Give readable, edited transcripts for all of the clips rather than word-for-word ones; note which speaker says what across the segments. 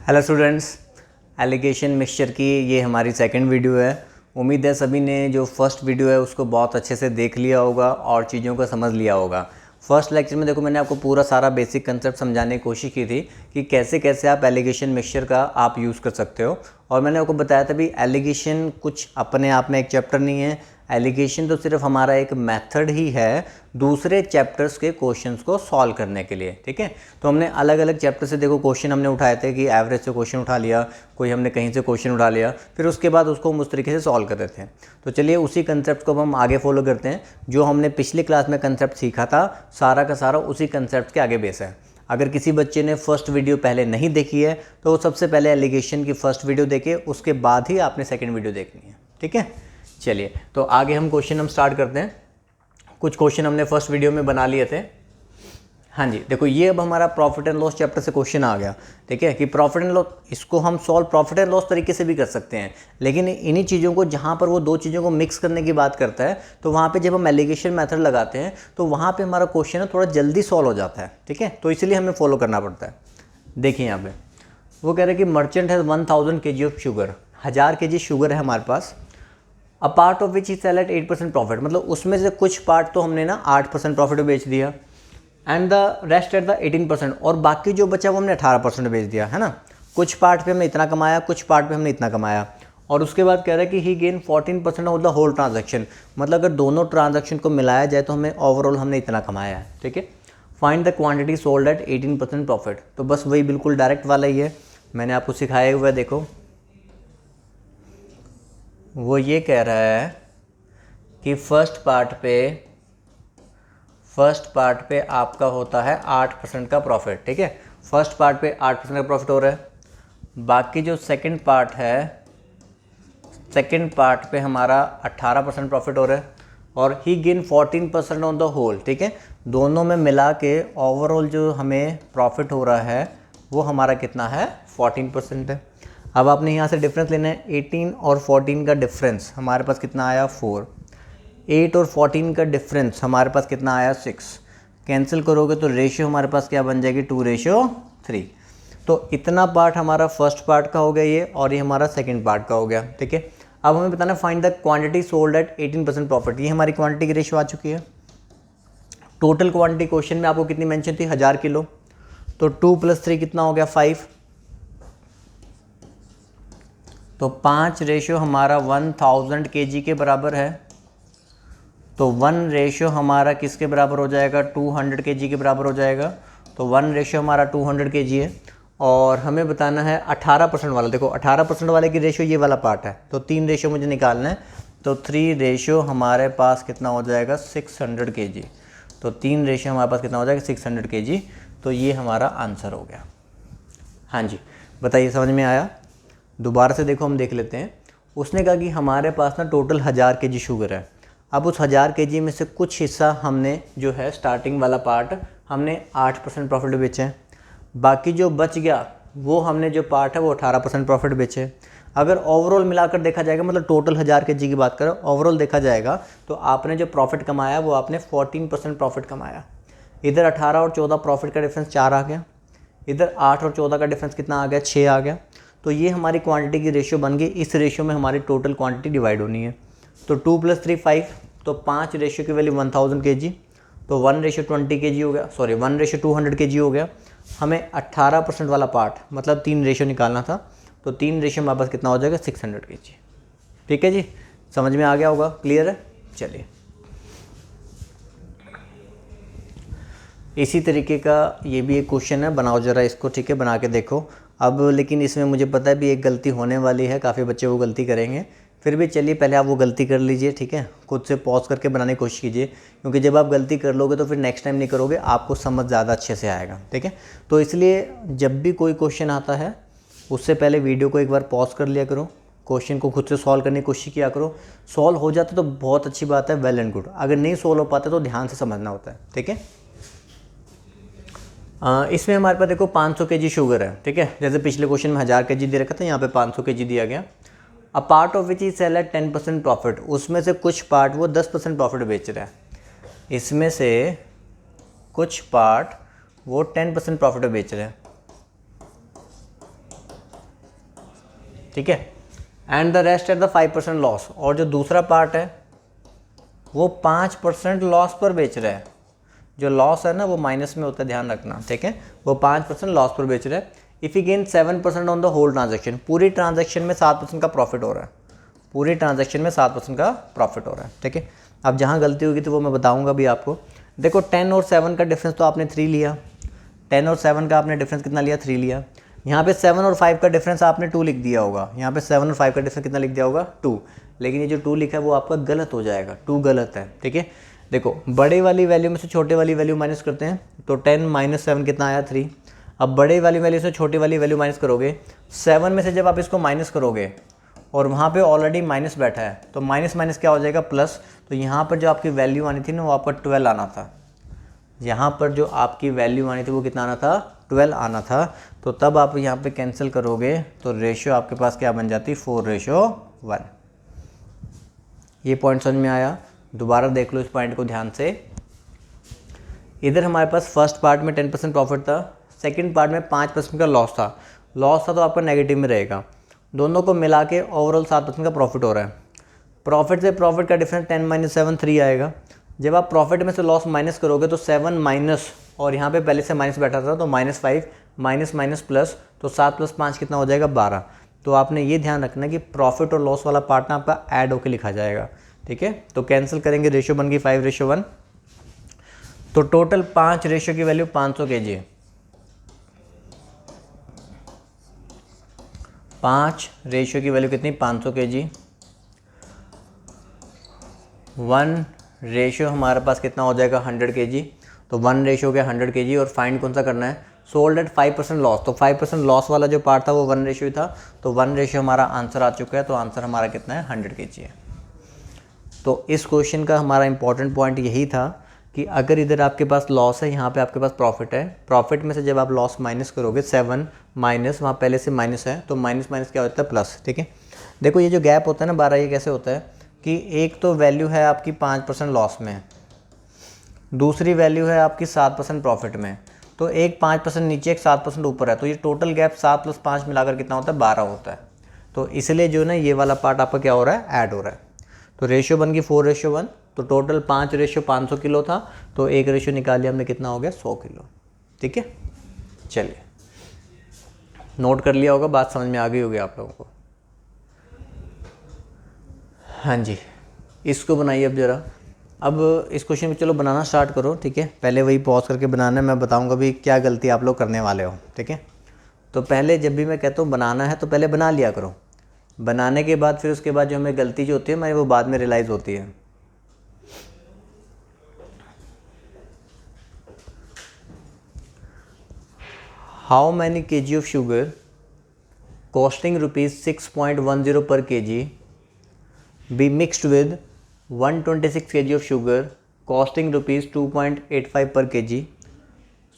Speaker 1: Hello students, allegation mixture की ये हमारी सेकंड वीडियो है। उम्मीद है सभी ने जो फर्स्ट वीडियो है उसको बहुत अच्छे से देख लिया होगा और चीज़ों को समझ लिया होगा। फर्स्ट लेक्चर में देखो मैंने आपको पूरा सारा बेसिक कंसेप्ट समझाने की कोशिश की थी कि कैसे कैसे आप एलिगेशन मिक्सचर का आप यूज़ कर सकते हो। और मैंने आपको बताया था भी एलिगेशन कुछ अपने आप में एक चैप्टर नहीं है, एलिगेशन तो सिर्फ हमारा एक मेथड ही है दूसरे चैप्टर्स के क्वेश्चंस को सॉल्व करने के लिए। ठीक है, तो हमने अलग अलग चैप्टर से देखो क्वेश्चन हमने उठाए थे कि एवरेज से क्वेश्चन उठा लिया, कोई हमने कहीं से क्वेश्चन उठा लिया, फिर उसके बाद उसको हम उस तरीके से सॉल्व कर रहे थे। तो चलिए उसी कंसेप्ट को हम आगे फॉलो करते हैं। जो हमने पिछली क्लास में कंसेप्ट सीखा था सारा का सारा उसी कंसेप्ट के आगे बेस है। अगर किसी बच्चे ने फर्स्ट वीडियो पहले नहीं देखी है तो वो सबसे पहले एलिगेशन की फर्स्ट वीडियो देखे, उसके बाद ही आपने सेकेंड वीडियो देखनी है। ठीक है, चलिए तो आगे हम क्वेश्चन स्टार्ट करते हैं। कुछ क्वेश्चन हमने फर्स्ट वीडियो में बना लिए थे। हाँ जी, देखो ये अब हमारा प्रॉफिट एंड लॉस चैप्टर से क्वेश्चन आ गया। ठीक है, कि प्रॉफिट एंड लॉस इसको हम सॉल्व प्रॉफिट एंड लॉस तरीके से भी कर सकते हैं, लेकिन इन्हीं चीज़ों को जहाँ पर वो दो चीज़ों को मिक्स करने की बात करता है तो वहाँ पे जब हम एलिगेशन मेथड लगाते हैं तो वहाँ पे हमारा क्वेश्चन थोड़ा जल्दी सॉल्व हो जाता है। ठीक है, तो इसलिए हमें फॉलो करना पड़ता है। देखिए यहाँ पे वो कह रहे हैं कि merchant has 1000 kg of sugar, 1000 kg sugar है हमारे पास। A part of which he sell at 8% profit, मतलब उसमें से कुछ पार्ट तो हमने ना 8% प्रॉफिट बेच दिया, and the rest at the 18%, और बाकी जो बचा वो हमने 18% बेच दिया, है ना। कुछ पार्ट पे हमने इतना कमाया, कुछ पार्ट पे हमने इतना कमाया। और उसके बाद कह रहा है कि he gain 14% of the whole transaction, मतलब अगर दोनों ट्रांजैक्शन को मिलाया जाए तो हमें ओवरऑल हमने इतना कमाया है। ठीक है, find the quantity sold at 18% profit, तो बस वही बिल्कुल डायरेक्ट वाला ही है, मैंने आपको सिखाया हुआ है। देखो वो ये कह रहा है कि फर्स्ट पार्ट पे आपका होता है 8% का प्रॉफिट। ठीक है, फर्स्ट पार्ट पे 8% का प्रॉफिट हो रहा है। बाकी जो सेकंड पार्ट है, सेकंड पार्ट पे हमारा 18% प्रॉफिट हो रहा है, और ही गेन 14% ऑन द होल। ठीक है, दोनों में मिला के ओवरऑल जो हमें प्रॉफिट हो रहा है वो हमारा कितना है, 14% है। अब आपने यहाँ से डिफरेंस लेना है, 18 और 14 का डिफरेंस हमारे पास कितना आया, 4। 8 और 14 का डिफरेंस हमारे पास कितना आया, 6। कैंसिल करोगे तो रेशियो हमारे पास क्या बन जाएगी, 2:3। तो इतना पार्ट हमारा फर्स्ट पार्ट का हो गया ये, और ये हमारा सेकंड पार्ट का हो गया। ठीक है, अब हमें बताना find the quantity sold at 18% profit, ये हमारी क्वांटिटी की रेशियो आ चुकी है। टोटल क्वांटिटी क्वेश्चन में आपको कितनी मेंशन थी, 1000 किलो, तो 2 + 3 कितना हो गया, 5। तो 5 रेशियो हमारा 1000 kg के बराबर है, तो 1 रेशियो हमारा किसके बराबर हो जाएगा, 200 kg के बराबर हो जाएगा। तो 1 रेशियो हमारा 200 kg है, और हमें बताना है 18% वाला। देखो 18% वाले की रेशियो ये वाला पार्ट है, तो 3 रेशियो मुझे निकालना है, तो 3 रेशियो हमारे पास कितना हो जाएगा, 600 kg। तो 3 रेशियो हमारे पास कितना हो जाएगा, 600 kg। तो ये हमारा आंसर हो गया। हाँ जी, बताइए समझ में आया। दोबारा से देखो हम देख लेते हैं। उसने कहा कि हमारे पास ना टोटल 1000 kg शुगर है। अब उस 1000 kg में से कुछ हिस्सा हमने जो है स्टार्टिंग वाला पार्ट हमने 8% प्रॉफिट बेचे हैं, बाकी जो बच गया वो हमने जो पार्ट है वो 18% प्रॉफिट बेचे। अगर ओवरऑल मिलाकर देखा जाएगा, मतलब टोटल 1000 kg की बात करें, ओवरऑल देखा जाएगा तो आपने जो प्रॉफिट कमाया वो आपने 14% प्रॉफिट कमाया। इधर 18 और 14 प्रॉफिट का डिफरेंस 4 आ गया, इधर 8 और 14 का डिफरेंस कितना आ गया, 6 आ गया। तो ये हमारी क्वांटिटी की रेशियो बन गई। इस रेशियो में हमारी टोटल क्वांटिटी डिवाइड होनी है। तो 2 + 3 5, तो 5 रेशियो की वैल्यू 1000 kg, तो 1 रेशियो 20 kg हो गया, सॉरी 1 रेशियो 200 kg हो गया। हमें 18% वाला पार्ट मतलब 3 रेशियो निकालना था, तो 3 रेशियो हमारे पास कितना हो जाएगा, 600 kg। ठीक है जी, समझ में आ गया होगा, क्लियर है। चलिए इसी तरीके का ये भी एक क्वेश्चन है, बनाओ ज़रा इसको। ठीक है, बना के देखो। अब लेकिन इसमें मुझे पता है भी एक गलती होने वाली है, काफ़ी बच्चे वो गलती करेंगे, फिर भी चलिए पहले आप वो गलती कर लीजिए। ठीक है, खुद से पॉज करके बनाने की कोशिश कीजिए, क्योंकि जब आप गलती कर लोगे तो फिर नेक्स्ट टाइम नहीं करोगे, आपको समझ ज़्यादा अच्छे से आएगा। ठीक है, तो इसलिए जब भी कोई क्वेश्चन आता है उससे पहले वीडियो को एक बार पॉज कर लिया करो, क्वेश्चन को खुद से सॉल्व करने की कोशिश किया करो। सॉल्व हो जाता तो बहुत अच्छी बात है, वेल एंड गुड। अगर नहीं सॉल्व हो पाता तो ध्यान से समझना होता है। ठीक है, इसमें हमारे पास देखो 500 kg शुगर है। ठीक है, जैसे पिछले क्वेश्चन में 1000 kg दे रखा था, यहाँ पे 500 kg दिया गया। A part of which he sell at 10% profit, उसमें से कुछ पार्ट वो 10% प्रॉफिट बेच रहा है। इसमें से कुछ पार्ट वो 10% प्रॉफिट बेच रहे हैं। ठीक है, and the rest at the 5% loss. और जो दूसरा पार्ट है वो 5% लॉस पर बेच रहा है। जो लॉस है ना वो माइनस में होता है, ध्यान रखना, ठीक है, वो 5% लॉस पर बेच रहा है। If you gain 7% on the whole transaction, पूरी ट्रांजेक्शन में 7% का प्रॉफिट हो रहा है, पूरी ट्रांजेक्शन में 7% का प्रॉफिट हो रहा है, ठीक है। अब जहाँ गलती होगी तो वो मैं बताऊँगा भी आपको। देखो 10 और 7 का डिफरेंस तो आपने 3 लिया, 10 और 7 का आपने डिफरेंस कितना लिया, 3 लिया। यहाँ पे 7 और 5 का डिफरेंस आपने 2 लिख दिया होगा, यहाँ पे 7 और 5 का डिफरेंस कितना लिख दिया होगा, 2। लेकिन ये जो 2 लिखा है वो आपका गलत हो जाएगा, 2 गलत है, ठीक है। देखो बड़े वाली वैल्यू में से छोटे वाली वैल्यू माइनस करते हैं तो 10 माइनस 7 कितना आया, 3। अब बड़े वाली वैल्यू से छोटी वाली वैल्यू माइनस करोगे, 7 में से जब आप इसको माइनस करोगे और वहाँ पे ऑलरेडी माइनस बैठा है तो माइनस माइनस क्या हो जाएगा, प्लस। तो यहाँ पर जो आपकी वैल्यू आनी थी ना वो आपका 12 आना था, यहाँ पर जो आपकी वैल्यू आनी थी वो कितना आना था, 12 आना था। तो तब आप यहाँ पे कैंसिल करोगे तो रेशियो आपके पास क्या बन जाती, 4:1। ये पॉइंट समझ में आया, दोबारा देख लो इस पॉइंट को ध्यान से। इधर हमारे पास फर्स्ट पार्ट में 10% प्रॉफिट था, सेकंड पार्ट में 5% का लॉस था। लॉस था तो आपका नेगेटिव में रहेगा, दोनों को मिला के ओवरऑल 7% का प्रॉफिट हो रहा है। प्रॉफिट से प्रॉफिट का डिफरेंस 10 माइनस 7 3 आएगा। जब आप प्रॉफिट में से लॉस माइनस करोगे तो 7 माइनस, और यहाँ पे पहले से माइनस बैठा था तो -5 माइनस माइनस प्लस, तो 7 + 5 कितना हो जाएगा, 12। तो आपने ये ध्यान रखना कि प्रॉफिट और लॉस वाला पार्ट ना आपका ऐड होकर लिखा जाएगा, ठीक है। तो कैंसिल करेंगे, रेशियो बन गई 5:1। तो टोटल 5 रेशियो की वैल्यू 500 kg है, 5 रेशियो की वैल्यू कितनी, 500 kg। 1 रेशियो हमारे पास कितना हो जाएगा, 100 kg। तो 1 रेशियो हो गया 100 kg। और फाइंड कौन सा करना है, सोल्ड एट 5% लॉस। तो 5% लॉस वाला जो पार्ट था वो 1 रेशियो था, तो 1 रेशियो हमारा आंसर आ चुका है। तो आंसर हमारा कितना है, 100 kg है। तो इस क्वेश्चन का हमारा इंपॉर्टेंट पॉइंट यही था कि अगर इधर आपके पास लॉस है, यहाँ पे आपके पास प्रॉफिट है, प्रॉफिट में से जब आप लॉस माइनस करोगे 7 माइनस, वहाँ पहले से माइनस है तो माइनस माइनस क्या होता है, प्लस, ठीक है। देखो ये जो गैप होता है ना 12, ये कैसे होता है कि एक तो वैल्यू है आपकी 5% लॉस में, दूसरी वैल्यू है आपकी 7% प्रॉफिट में। तो एक 5% नीचे, एक 7% ऊपर है, तो ये टोटल गैप 7 + 5 मिलाकर कितना होता है, 12 होता है। तो इसलिए जो ना ये वाला पार्ट आपका क्या हो रहा है, ऐड हो रहा है। तो रेशियो बन गई 4:1। तो टोटल 5 रेशियो 500 किलो था, तो एक रेशियो निकाल लिया हमने, कितना हो गया, 100 किलो, ठीक है। चलिए नोट कर लिया होगा, बात समझ में आ गई होगी आप लोगों को। हाँ जी, इसको बनाइए अब ज़रा। अब इस क्वेश्चन को चलो बनाना स्टार्ट करो, ठीक है। पहले वही पॉज करके बनाना है, मैं बताऊंगा भी क्या गलती आप लोग करने वाले हो, ठीक है। तो पहले जब भी मैं कहता हूँ बनाना है तो पहले बना लिया करो, बनाने के बाद फिर उसके बाद जो हमें गलती जो होती है हमारी वो बाद में रियलाइज़ होती है। How many kg of sugar costing ₹6.10 per kg be mixed with 126 kg of sugar costing ₹2.85 per kg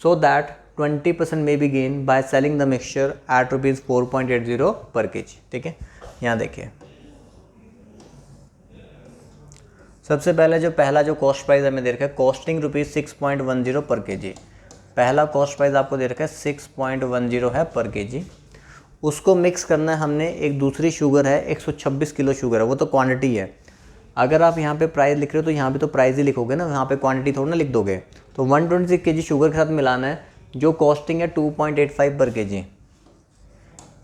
Speaker 1: so that 20% may be gained by selling the mixture at ₹4.80 per kg, ठीक है। यहाँ देखिए सबसे पहले जो पहला जो कॉस्ट प्राइस हमें दे रखा है, कॉस्टिंग ₹6.10 पर kg, पहला कॉस्ट प्राइस आपको दे रखा है 6.10 है पर kg। उसको मिक्स करना है हमने, एक दूसरी शुगर है 126 किलो शुगर है, वो तो क्वांटिटी है। अगर आप यहाँ पे प्राइस लिख रहे हो तो यहाँ पे तो प्राइस ही लिखोगे ना, यहाँ पे क्वांटिटी थोड़ा ना लिख दोगे। तो 126 kg शुगर के साथ मिलाना है, जो कॉस्टिंग है 2.85 पर kg,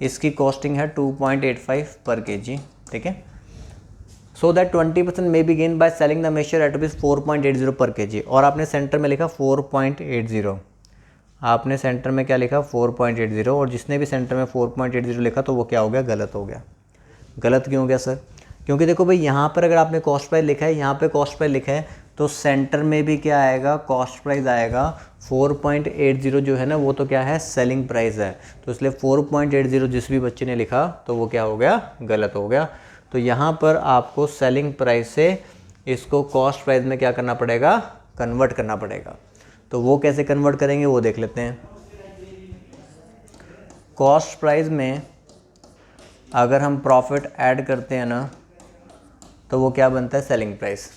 Speaker 1: इसकी कॉस्टिंग है 2.85 पर kg, ठीक है। So that 20% may be gain by selling the mixture eight ₹4.80 पर kg। और आपने सेंटर में लिखा 4.80, आपने सेंटर में क्या लिखा 4.80, और जिसने भी सेंटर में 4.80 लिखा तो वो क्या हो गया, गलत हो गया। गलत क्यों हो गया सर, क्योंकि देखो भाई यहाँ पर अगर आपने कॉस्ट प्राइस लिखा है, यहाँ पे कॉस्ट प्राइस लिखा है, तो सेंटर में भी क्या आएगा, कॉस्ट प्राइस आएगा। 4.80 जो है ना वो तो क्या है, सेलिंग प्राइस है, तो इसलिए 4.80 जिस भी बच्चे ने लिखा तो वो क्या हो गया, गलत हो गया। तो यहाँ पर आपको सेलिंग प्राइस से इसको कॉस्ट प्राइस में क्या करना पड़ेगा, कन्वर्ट करना पड़ेगा। तो वो कैसे कन्वर्ट करेंगे वो देख लेते हैं। कॉस्ट प्राइस में अगर हम प्रॉफिट ऐड करते हैं ना तो वो क्या बनता है, सेलिंग प्राइस।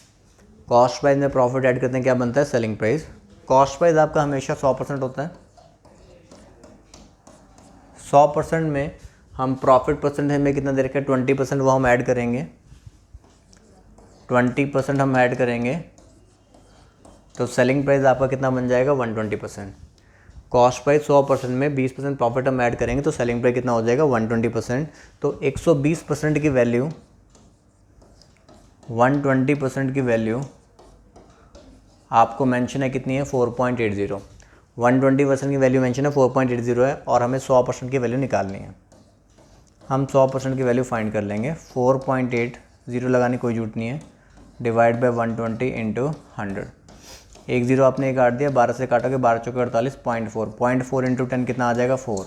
Speaker 1: कॉस्ट प्राइस में प्रॉफिट ऐड करते हैं, क्या बनता है, सेलिंग प्राइस। कॉस्ट प्राइस आपका हमेशा 100% होता है, 100% में हम प्रॉफिट परसेंटेज में कितना दे रखे हैं 20%, वो हम ऐड करेंगे, 20% हम ऐड करेंगे तो सेलिंग प्राइस आपका कितना बन जाएगा 120%। कॉस्ट प्राइस 100% में 20% प्रॉफिट हम ऐड करेंगे तो सेलिंग प्राइस कितना हो जाएगा 120%। तो 120% की वैल्यू, 120% की वैल्यू आपको मेंशन है कितनी है 4.80। 120% की वैल्यू मेंशन है 4.80 है और हमें 100% की वैल्यू निकालनी है। हम 100% की वैल्यू फाइंड कर लेंगे। 4.80 लगाने कोई जरूरत नहीं है, डिवाइड बाय 120 इंटू 100। एक जीरो आपने काट दिया, 12 से काटोगे 12 चौके 48, 0.4 इंटू 10 कितना आ जाएगा 4।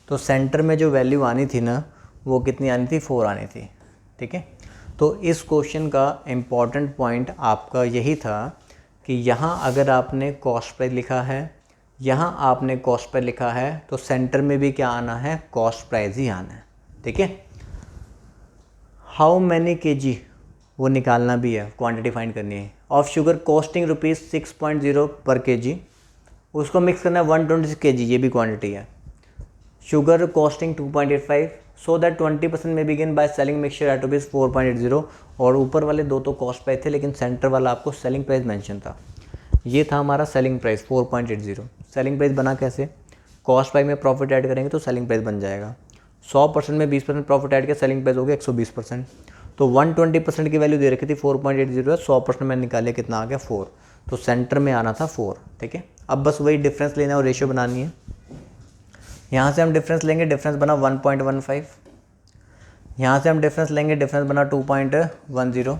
Speaker 1: तो सेंटर में जो वैल्यू आनी थी ना वो कितनी आनी थी 4 आनी थी। ठीक है, तो इस क्वेश्चन का इम्पॉर्टेंट पॉइंट आपका यही था कि यहाँ अगर आपने कॉस्ट प्राइस लिखा है, यहाँ आपने कॉस्ट प्राइस लिखा है तो सेंटर में भी क्या आना है कॉस्ट प्राइस ही आना है। ठीक है, हाउ मैनी केजी वो निकालना भी है, क्वांटिटी फाइंड करनी है। ऑफ शुगर कॉस्टिंग ₹6.0 पर केजी, उसको मिक्स करना है 126 केजी, ये भी क्वांटिटी है। शुगर कॉस्टिंग 2.85, सो दैट 20% में begin by selling mixture eight ₹4.80। और ऊपर वाले दो तो कॉस्ट प्राइस थे लेकिन सेंटर वाला आपको सेलिंग प्राइस मेंशन था। ये था हमारा सेलिंग प्राइस 4.80। सेलिंग प्राइस बना कैसे, कॉस्ट प्राइस में प्रॉफिट ऐड करेंगे तो सेलिंग प्राइस बन जाएगा। 100% में 20% प्रॉफिट ऐड किया, सेलिंग प्राइस हो गया 120%। तो 120% की वैल्यू दे रखी थी 4.80 है, 100% में निकाले कितना आ गया 4। तो सेंटर में आना था 4। ठीक है, अब बस वही डिफरेंस लेना है और रेशियो बनानी है। यहाँ से हम डिफरेंस लेंगे, डिफरेंस बना 1.15। यहाँ से हम डिफरेंस लेंगे, डिफरेंस बना 2.10।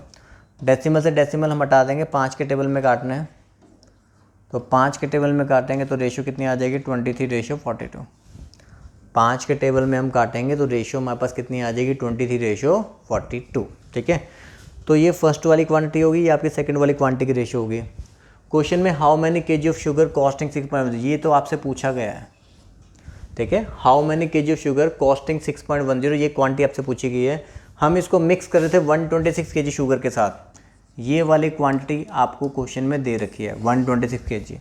Speaker 1: डेसिमल से डेसिमल हम हटा देंगे, 5 के टेबल में काटना है तो 5 के टेबल में काटेंगे तो रेशियो कितनी आ जाएगी 23:42। 5 के टेबल में हम काटेंगे तो रेशियो हमारे पास कितनी आ जाएगी 23:42। ठीक है, तो ये फर्स्ट वाली क्वांटिटी होगी, ये आपकी सेकंड वाली क्वांटिटी की रेशियो होगी। क्वेश्चन में how many KG of sugar costing 6.10, ये तो आपसे पूछा गया है। ठीक है, how many KG of sugar costing 6.10, ये क्वांटिटी आपसे पूछी गई है। हम इसको मिक्स कर रहे थे 126 केजी शुगर के साथ, ये वाली क्वांटिटी आपको क्वेश्चन में दे रखी है 126 केजी।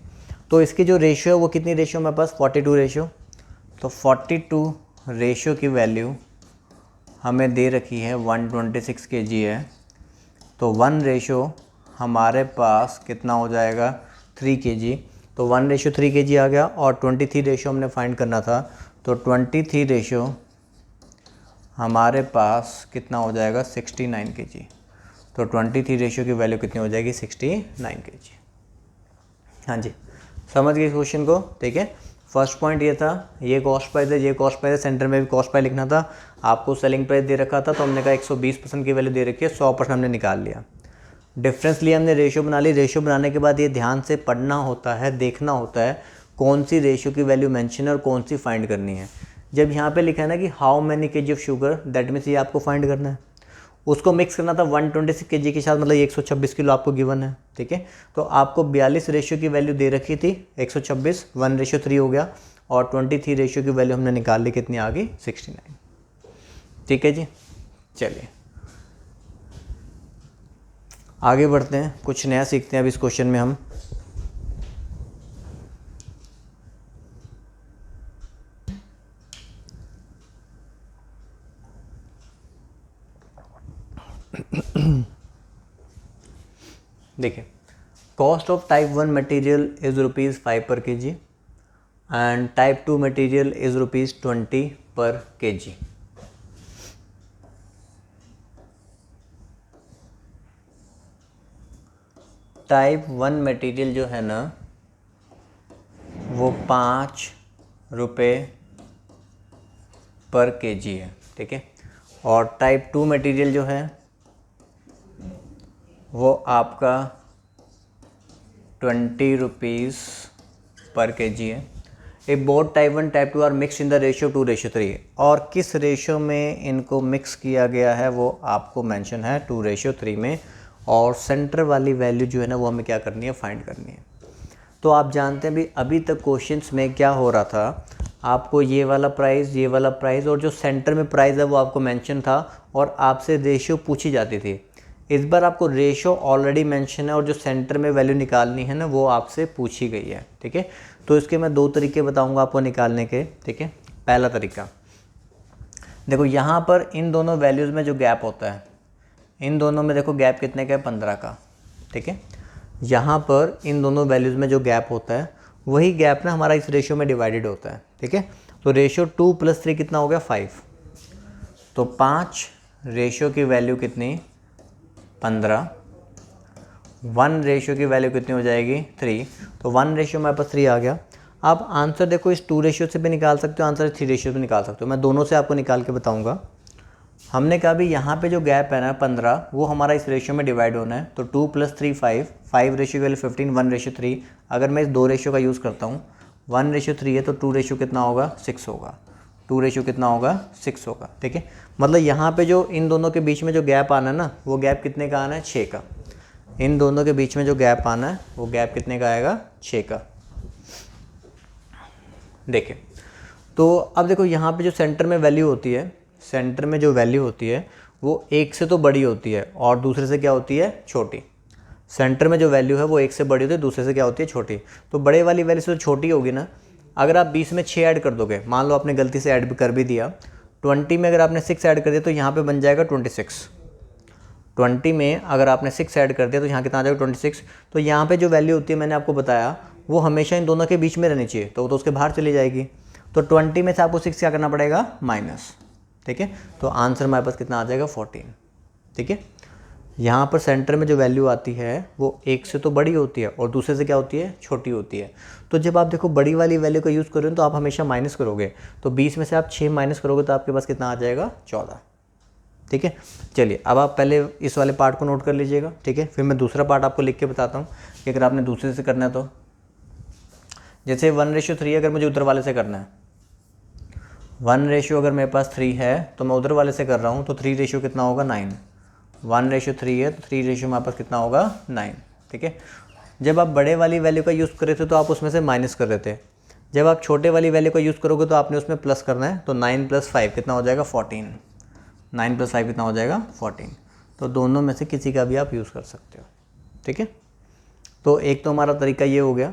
Speaker 1: तो इसकी जो रेशियो है वो कितनी रेशियो मेरे पास 42 रेशियो। तो 42 रेशियो की वैल्यू हमें दे रखी है 126 केजी है, तो 1 रेशियो हमारे पास कितना हो जाएगा 3 केजी। तो 1:3 केजी आ गया और 23 रेशियो हमने फाइंड करना था, तो 23 रेशियो हमारे पास कितना हो जाएगा 69 केजी। तो 23 रेशियो की वैल्यू कितनी हो जाएगी 69 केजी। हाँ जी, समझ गए क्वेश्चन को। ठीक है, फर्स्ट पॉइंट ये था, ये कॉस्ट प्राइस है, ये कॉस्ट प्राइस है, सेंटर में भी कॉस्ट प्राइस लिखना था। आपको सेलिंग प्राइस दे रखा था तो हमने कहा 120% की वैल्यू दे रखी है, 100% हमने निकाल लिया। डिफरेंस लिया हमने, रेशियो बना ली। रेशियो बनाने के बाद ये ध्यान से पढ़ना होता है, देखना होता है कौन सी रेशियो की वैल्यू मेंशन है और कौन सी फाइंड करनी है। जब यहाँ पे लिखा है ना कि how many KG of sugar, that means ये आपको फाइंड करना है। उसको मिक्स करना था 126 केजी के साथ, मतलब 126 किलो आपको गिवन है। ठीक है, तो आपको 42 रेशियो की वैल्यू दे रखी थी 126, 1:3 हो गया और 23 रेशियो की वैल्यू हमने निकाल ली, कितनी आ गई 69। ठीक है जी, चलिए आगे बढ़ते हैं, कुछ नया सीखते हैं अब इस क्वेश्चन में हम। देखिए, cost of type 1 material is ₹5 पर KG and type 2 material is ₹20 पर केजी। टाइप 1 मटेरियल जो है ना वो ₹5 पर केजी है। ठीक है, और टाइप 2 मटेरियल जो है वो आपका ₹20 पर केजी है। A both type 1 type 2 are mix in the ratio 2:3। और किस रेशियो में इनको मिक्स किया गया है वो आपको मेंशन है 2:3 में। और सेंटर वाली वैल्यू जो है ना वो हमें क्या करनी है फाइंड करनी है। तो आप जानते हैं भी अभी तक क्वेश्चंस में क्या हो रहा था, आपको ये वाला प्राइस, ये वाला प्राइस और जो सेंटर में प्राइस है वो आपको मेंशन था और आपसे रेशियो पूछी जाती थी। इस बार आपको रेशियो ऑलरेडी मेंशन है और जो सेंटर में वैल्यू निकालनी है ना वो आपसे पूछी गई है। ठीक है, तो इसके मैं 2 तरीके बताऊंगा आपको निकालने के। ठीक है, पहला तरीका, देखो यहाँ पर इन दोनों वैल्यूज़ में जो गैप होता है, इन दोनों में देखो गैप कितने का है, 15 का, ठीक है। यहाँ पर इन दोनों वैल्यूज़ में जो गैप होता है वही गैप ना हमारा इस रेशियो में डिवाइडेड होता है, ठीक है। तो रेशियो 2 + 3 कितना हो गया, 5। तो 5 रेशियो की वैल्यू कितनी, 15। 1 रेशियो की वैल्यू कितनी हो जाएगी, 3। तो 1 रेशियो हमारे पास 3 आ गया। आप आंसर देखो इस 2 रेशियो से भी निकाल सकते हो, आंसर 3 रेशियो से निकाल सकते हो। मैं दोनों से आपको निकाल के बताऊंगा। हमने कहा भी यहाँ पे जो गैप है ना 15, वो हमारा इस रेशियो में डिवाइड होना है। तो 2 + 3 5, 5 रेशियो की वैल्यू 15, 1 रेशियो 3। अगर मैं इस 2 रेशियो का यूज़ करता हूँ, 1 रेशियो 3 है तो 2 रेशियो कितना होगा, 6 होगा। 2 रेशियो कितना होगा, 6 होगा, ठीक है। मतलब यहाँ पे जो इन दोनों के बीच में जो गैप आना है ना, वो गैप कितने का आना है, 6 का। इन दोनों के बीच में जो गैप आना है वो गैप कितने का आएगा, 6 का। देखिए तो अब देखो यहाँ पे जो सेंटर में वैल्यू होती है, सेंटर में जो वैल्यू होती है वो 1 से तो बड़ी होती है और दूसरे से क्या होती है, छोटी। सेंटर में जो वैल्यू है वो 1 से बड़ी होती है, दूसरे से क्या होती है, छोटी। तो बड़े वाली वैल्यू से तो छोटी होगी ना। अगर आप 20 में 6 ऐड कर दोगे, मान लो आपने गलती से ऐड कर भी दिया, 20 में अगर आपने 6 ऐड कर दिया तो यहाँ पे बन जाएगा 26। 20 में अगर आपने 6 ऐड कर दिया तो यहाँ कितना आ जाएगा, 26। तो यहाँ पे जो वैल्यू होती है मैंने आपको बताया वो हमेशा इन दोनों के बीच में रहनी चाहिए, तो वो तो उसके बाहर चली जाएगी। तो 20 में से आपको 6 क्या करना पड़ेगा, माइनस, ठीक है। तो आंसर हमारे पास कितना आ जाएगा, 14, ठीक है। यहाँ पर सेंटर में जो वैल्यू आती है वो 1 से तो बड़ी होती है और दूसरे से क्या होती है, छोटी होती है। तो जब आप देखो बड़ी वाली वैल्यू का यूज़ कर रहे हो तो आप हमेशा माइनस करोगे। तो 20 में से आप 6 माइनस करोगे तो आपके पास कितना आ जाएगा, 14, ठीक है। चलिए अब आप पहले इस वाले पार्ट को नोट कर लीजिएगा, ठीक है। फिर मैं दूसरा पार्ट आपको लिख के बताता हूँ कि अगर आपने दूसरे से करना है तो, जैसे 1 रेशियो 3 अगर मुझे उधर वाले से करना है, 1 रेशियो अगर मेरे पास 3 है तो मैं उधर वाले से कर रहा हूँ, तो 3 रेशियो कितना होगा, 9। 1 रेशियो 3 है तो 3 रेशियो हमारे पास कितना होगा, 9, ठीक है। जब आप बड़े वाली वैल्यू का यूज़ कर रहे थे तो आप उसमें से माइनस कर रहे थे। जब आप छोटे वाली वैल्यू का यूज़ करोगे तो आपने उसमें प्लस करना है। तो 9 + 5 कितना हो जाएगा, 14। 9 + 5 कितना हो जाएगा, 14। तो दोनों में से किसी का भी आप यूज़ कर सकते हो, ठीक है। तो एक तो हमारा तरीका ये हो गया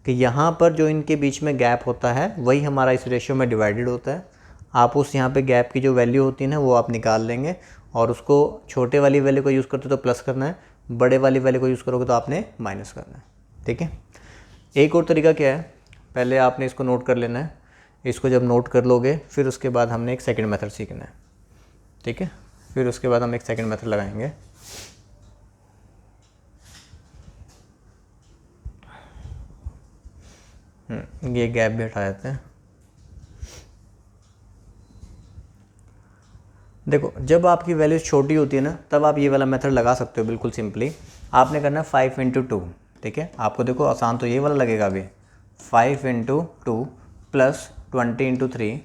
Speaker 1: कि यहाँ पर जो इनके बीच में गैप होता है वही हमारा इस रेशियो में डिवाइडेड होता है। आप उस यहाँ पे गैप की जो वैल्यू होती है ना वो आप निकाल लेंगे और उसको छोटे वाली वैल्यू को यूज़ करते तो प्लस करना है, बड़े वाली वैल्यू को यूज़ करोगे तो आपने माइनस करना है, ठीक है। एक और तरीका क्या है, पहले आपने इसको नोट कर लेना है। इसको जब नोट कर लोगे फिर उसके बाद हमने एक सेकेंड मेथड सीखना है, ठीक है। फिर उसके बाद हम एक सेकेंड मेथड लगाएंगे। ये गैप भी हटा देते हैं। देखो जब आपकी वैल्यूज छोटी होती है ना तब आप ये वाला मेथड लगा सकते हो, बिल्कुल सिंपली। आपने करना है 5 × 2, ठीक है। आपको देखो आसान तो ये वाला लगेगा अभी, 5 × 2 + 20 × 3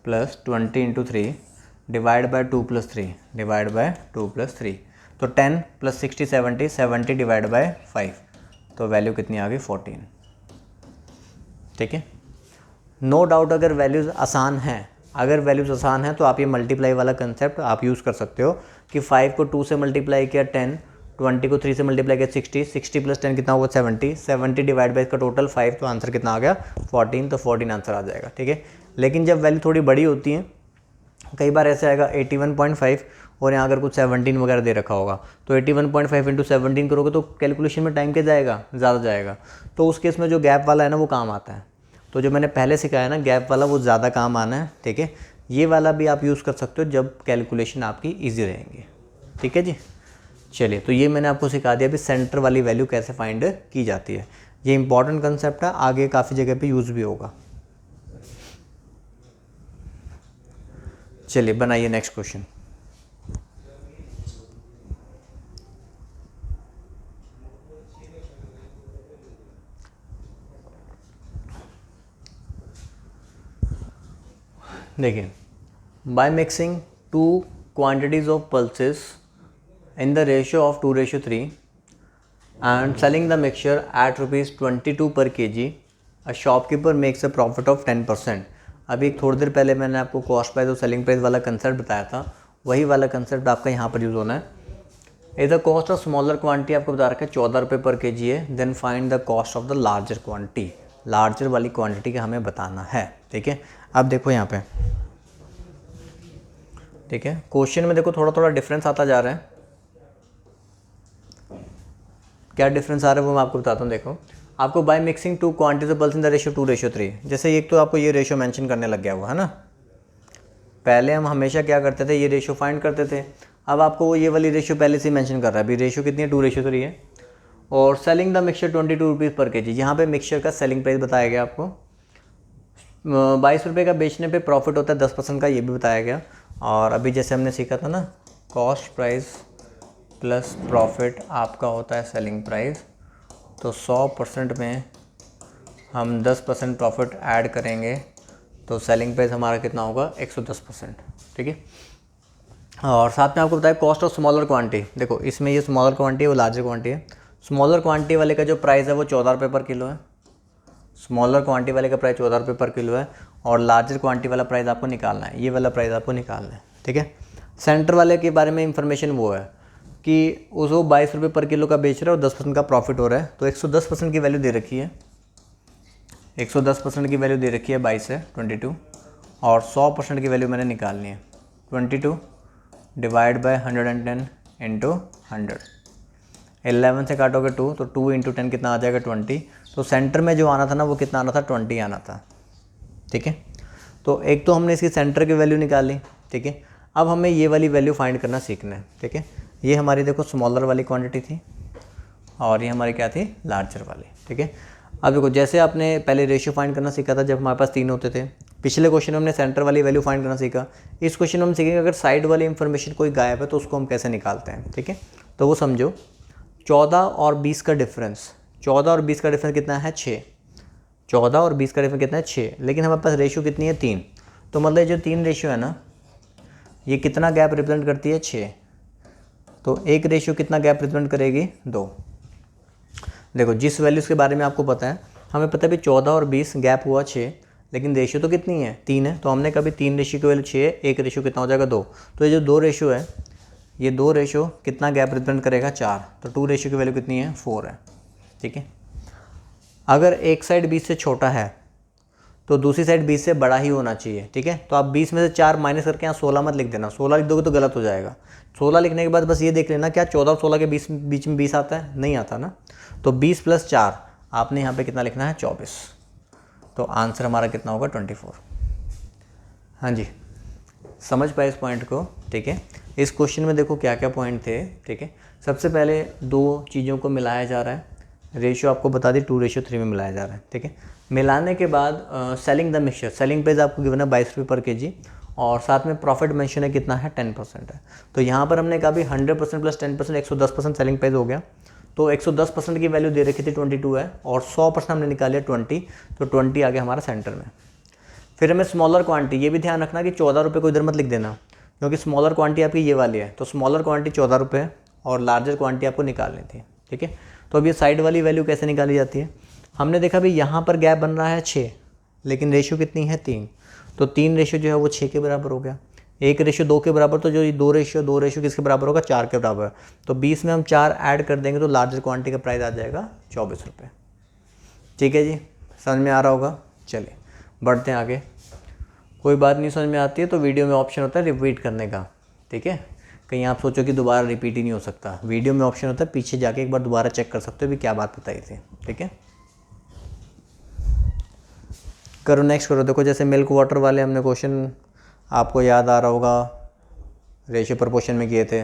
Speaker 1: + 20 × 3 डिवाइड बाय 2 + 3 डिवाइड बाय 2 + 3। तो 10 + 60 70, 70 डिवाइड बाय 5, तो वैल्यू कितनी आ गई, 14, ठीक है। नो डाउट अगर वैल्यूज़ आसान हैं, अगर वैल्यूज़ आसान है तो आप ये मल्टीप्लाई वाला कंसेप्ट आप यूज़ कर सकते हो कि 5 को 2 से मल्टीप्लाई किया 10, 20 को 3 से मल्टीप्लाई किया 60, 60 + 10 कितना होगा, 70, 70 डिवाइड बाई इसका टोटल 5, तो आंसर कितना आ गया, 14। तो 14 आंसर आ जाएगा, ठीक है। लेकिन जब वैल्यू थोड़ी बड़ी होती है, कई बार ऐसे आएगा 81.5 और यहाँ अगर कुछ 17 वगैरह दे रखा होगा, तो 81.5 × 17 करोगे तो कैलकुलेशन में टाइम क्या जाएगा, ज़्यादा जाएगा। तो उस केस में जो गैप वाला है ना वो काम आता है। तो जो मैंने पहले सिखाया ना गैप वाला, वो ज़्यादा काम आना है, ठीक है। ये वाला भी आप यूज़ कर सकते हो जब कैलकुलेशन आपकी ईजी रहेंगी, ठीक है जी। चलिए तो ये मैंने आपको सिखा दिया अभी सेंटर वाली वैल्यू कैसे फाइंड की जाती है। ये इंपॉर्टेंट कंसेप्ट है, आगे काफ़ी जगह पे यूज़ भी होगा। चलिए बनाइए नेक्स्ट क्वेश्चन। देखिए, by mixing 2 quantities of pulses in the ratio of 2:3 and selling the mixture at ₹22 per kg, a shopkeeper makes a profit of 10%। अभी थोड़ी देर पहले मैंने आपको कॉस्ट प्राइस और सेलिंग प्राइस वाला कंसेप्ट बताया था, वही वाला कंसेप्ट आपका यहाँ पर यूज़ होना है। इधर कॉस्ट ऑफ स्मॉलर क्वांटिटी आपको बता रखा है ₹14 पर kg है। Then find the cost of the larger quantity, larger वाली क्वांटिटी का हमें बताना है, ठीक है। अब देखो यहाँ पे ठीक है। क्वेश्चन में देखो थोड़ा थोड़ा डिफरेंस आता जा रहा है। क्या डिफरेंस आ रहा है वो मैं आपको बताता हूँ। देखो आपको by mixing two quantities of pulse in the ratio 2:3, जैसे एक तो आपको ये रेशियो मेंशन करने लग गया हुआ है ना। पहले हम हमेशा क्या करते थे, ये रेशियो फाइंड करते थे। अब आपको वो ये वाली रेशियो पहले से मेंशन कर रहा है। अभी रेशियो कितनी है, 2:3 है। और सेलिंग द मिक्सचर 22 रुपीज़ पर के जी। यहाँ पर मिक्सचर का सेलिंग प्राइस बताया गया आपको। 22 रुपये का बेचने पे प्रॉफिट होता है 10% का, ये भी बताया गया। और अभी जैसे हमने सीखा था ना, कॉस्ट प्राइस प्लस प्रॉफिट आपका होता है सेलिंग प्राइस। तो 100% में हम 10% प्रॉफिट ऐड करेंगे तो सेलिंग प्राइस हमारा कितना होगा, 110%। ठीक है। और साथ में आपको बताया कॉस्ट ऑफ स्मॉलर क्वांटिटी। देखो इसमें ये स्मॉलर क्वांटिटी है, वो लार्जर क्वांटिटी है। स्मॉलर क्वांटिटी वाले का जो प्राइस है वो 14 रुपये पर किलो है। स्मॉलर क्वांटिटी वाले का प्राइस 14 रुपये पर किलो है। और लार्जर क्वांटिटी वाला प्राइस आपको निकालना है, ये वाला प्राइस आपको निकालना है। ठीक है। सेंटर वाले के बारे में इंफॉर्मेशन वो है कि उसको 22 रुपये पर किलो का बेच रहा है और 10% का प्रॉफिट हो रहा है। तो 110% की वैल्यू दे रखी है, 110% की वैल्यू दे रखी है 22 से 22। और 100% की वैल्यू मैंने निकालनी है, 22 डिवाइड बाय 110 इंटू 100। 11 से काटोगे 2 तो 2 इंटू 10 कितना आ जाएगा, 20। तो सेंटर में जो आना था ना वो कितना आना था, 20 आना था। ठीक है। तो एक तो हमने इसकी सेंटर की वैल्यू निकाली। ठीक है। अब हमें ये वाली वैल्यू फाइंड करना सीखना है। ठीक है। ये हमारी देखो स्मॉलर वाली क्वांटिटी थी और ये हमारी क्या थी, लार्जर वाली। ठीक है। अब देखो जैसे आपने पहले रेशियो फाइंड करना सीखा था जब हमारे पास 3 होते थे। पिछले क्वेश्चन में हमने सेंटर वाली वैल्यू फाइंड करना सीखा। इस क्वेश्चन में हम सीखेंगे अगर साइड वाली इंफॉर्मेशन कोई गायब है तो उसको हम कैसे निकालते हैं। ठीक है। तो वो समझो 14 और 20 का डिफरेंस, 14 और 20 का डिफरेंस कितना है, 6। 14 और 20 का डिफरेंस कितना है, 6। लेकिन हमारे पास रेशियो कितनी है, 3। तो मतलब जो 3 रेशियो है ना, ये कितना गैप रिप्रेजेंट करती है, 6। तो एक रेशियो कितना गैप रिप्रेजेंट करेगी, 2। देखो जिस वैल्यूज़ के बारे में आपको पता है, हमें पता है भी 14 और 20 गैप हुआ 6, लेकिन रेशियो तो कितनी है, 3 है। तो हमने कभी 3 रेशियो की वैल्यू 6 है, एक रेशियो कितना हो जाएगा, 2। तो ये जो 2 रेशियो है, ये 2 रेशियो कितना गैप रिप्रेजेंट करेगा, 4। तो 2 रेशियो की वैल्यू कितनी है, 4 है। ठीक है। अगर एक साइड 20 से छोटा है तो दूसरी साइड 20 से बड़ा ही होना चाहिए। ठीक है। तो आप 20 में से 4 माइनस करके यहाँ 16 मत लिख देना, 16 लिख दोगे तो गलत हो जाएगा। 16 लिखने के बाद बस ये देख लेना क्या 14 और 16 के बीच में 20 आता है, नहीं आता ना। तो 20 + 4 आपने यहाँ पे कितना लिखना है, 24। तो आंसर हमारा कितना होगा, 24। हाँ जी, समझ पाए इस पॉइंट को। ठीक है। इस क्वेश्चन में देखो क्या क्या पॉइंट थे। ठीक है। सबसे पहले 2 चीज़ों को मिलाया जा रहा है। रेशियो आपको बता दी 2:3 में मिलाया जा रहा है। ठीक है। मिलाने के बाद selling the mixture, selling price आपको गिवन है 22 रुपये पर केजी और साथ में प्रॉफिट मेंशन है कितना है, 10% है। तो यहाँ पर हमने कहा भी 100% + 10% 110% सेलिंग प्राइस हो गया। तो 110% की वैल्यू दे रखी थी 22 है और 100% हमने निकालिया 20। तो 20 आ गया हमारा सेंटर में। फिर हमें स्मॉलर क्वांटिटी, ये भी ध्यान रखना कि 14 रुपये को इधर मत लिख देना, क्योंकि स्मॉलर क्वांटिटी आपकी ये वाली है। तो स्मॉलर क्वांटिटी 14 रुपये है और लार्जर क्वांटिटी आपको निकालनी थी। ठीक है। तो अब ये साइड वाली वैल्यू कैसे निकाली जाती है, हमने देखा भी यहाँ पर गैप बन रहा है 6, लेकिन रेशियो कितनी है, 3। तो 3 रेशियो जो है वो 6 के बराबर हो गया। एक रेशियो 2 के बराबर, तो जो ये 2 रेशियो किसके बराबर होगा, 4 के बराबर। तो 20 में हम 4 ऐड कर देंगे तो लार्जर क्वांटिटी का प्राइस आ जाएगा 24 रुपये। ठीक है जी, समझ में आ रहा होगा। चलिए बढ़ते हैं आगे। कोई बात नहीं समझ में आती है तो वीडियो में ऑप्शन होता है रिपीट करने का। ठीक है। कहीं आप सोचो कि दोबारा रिपीट ही नहीं हो सकता, वीडियो में ऑप्शन होता है पीछे जाके एक बार दोबारा चेक कर सकते हो भी क्या बात बताई थी। ठीक है। करो नेक्स्ट करो। देखो जैसे मिल्क वाटर वाले हमने क्वेश्चन आपको याद आ रहा होगा, रेशियो प्रपोर्शन में किए थे।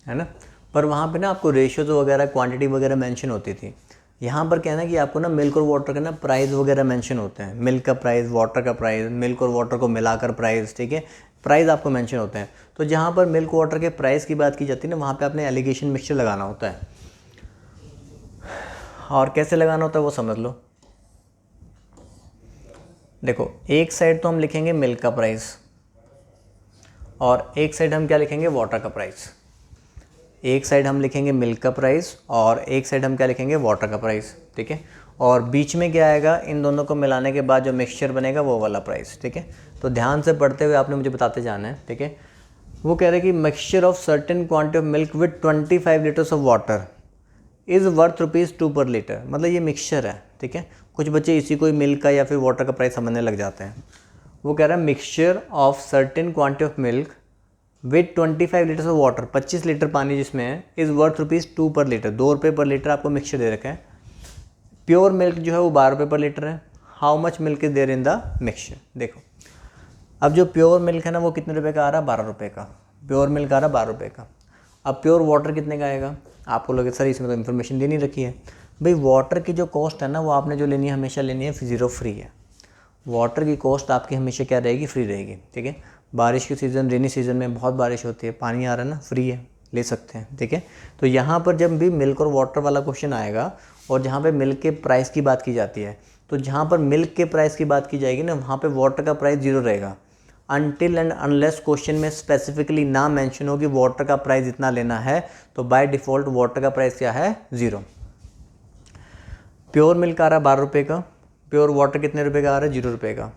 Speaker 1: है ना। पर वहाँ पे ना आपको रेशियोज वगैरह क्वांटिटी वगैरह मेंशन होती थी। यहाँ पर कहना है कि आपको ना मिल्क और वाटर का ना प्राइस वगैरह मेंशन होते हैं। मिल्क का प्राइस, वाटर का प्राइस, मिल्क और वाटर को मिलाकर प्राइस। ठीक है। प्राइस आपको मेंशन होते हैं। तो जहाँ पर मिल्क वाटर के प्राइस की बात की जाती है ना, वहाँ पे आपने एलिगेशन मिक्सचर लगाना होता है। और कैसे लगाना होता है वो समझ लो। देखो एक साइड तो हम लिखेंगे मिल्क का प्राइस और एक साइड हम क्या लिखेंगे, वाटर का प्राइस। एक साइड हम लिखेंगे मिल्क का प्राइस और एक साइड हम क्या लिखेंगे, वाटर का प्राइस। ठीक है। और बीच में क्या आएगा, इन दोनों को मिलाने के बाद जो मिक्सचर बनेगा वो वाला प्राइस। ठीक है। तो ध्यान से पढ़ते हुए आपने मुझे बताते जाना है। ठीक है। वो कह रहे हैं कि mixture of certain quantity of milk with 25 litres of water is worth ₹2 पर लीटर, मतलब ये मिक्सचर है, ठीक है। कुछ बच्चे इसी को ही मिल्क का या फिर वाटर का प्राइस समझने लग जाते हैं। वो कह रहा है mixture of certain quantity of milk with 25 litres of water, 25 litre पानी जिसमें है, इज़ वर्थ ₹2 पर लीटर, ₹2 पर लीटर आपको मिक्सचर दे रखा है। प्योर मिल्क जो है वो ₹12 पर लीटर है। How much milk is there in the mixture. देखो अब जो प्योर मिल्क है ना वो कितने रुपए का आ रहा है, ₹12 का। प्योर मिल्क आ रहा है ₹12 का। अब प्योर वाटर कितने का आएगा, आपको लगे सर इसमें तो इन्फॉर्मेशन देनी रखी है। भाई वाटर की जो कॉस्ट है ना वो आपने जो लेनी है हमेशा लेनी है ज़ीरो फ्री है। वाटर की कॉस्ट आपकी हमेशा क्या रहेगी, फ्री रहेगी, ठीक है। बारिश के सीज़न, रेनी सीज़न में बहुत बारिश होती है, पानी आ रहा है ना, फ्री है, ले सकते हैं, ठीक है। तो यहाँ पर जब भी मिल्क और वाटर वाला क्वेश्चन आएगा और जहाँ पे मिल्क के प्राइस की बात की जाती है, तो जहाँ पर मिल्क के प्राइस की बात की जाएगी ना वहाँ पे वाटर का प्राइस ज़ीरो रहेगा, अनटिल एंड अनलेस क्वेश्चन में स्पेसिफिकली ना मेंशन हो कि वाटर का प्राइस इतना लेना है, तो बाय डिफ़ॉल्ट वाटर का प्राइस क्या है, ज़ीरो। प्योर मिल्क आ रहा है ₹12 का, प्योर वाटर कितने रुपए का आ रहा है, ₹0 का।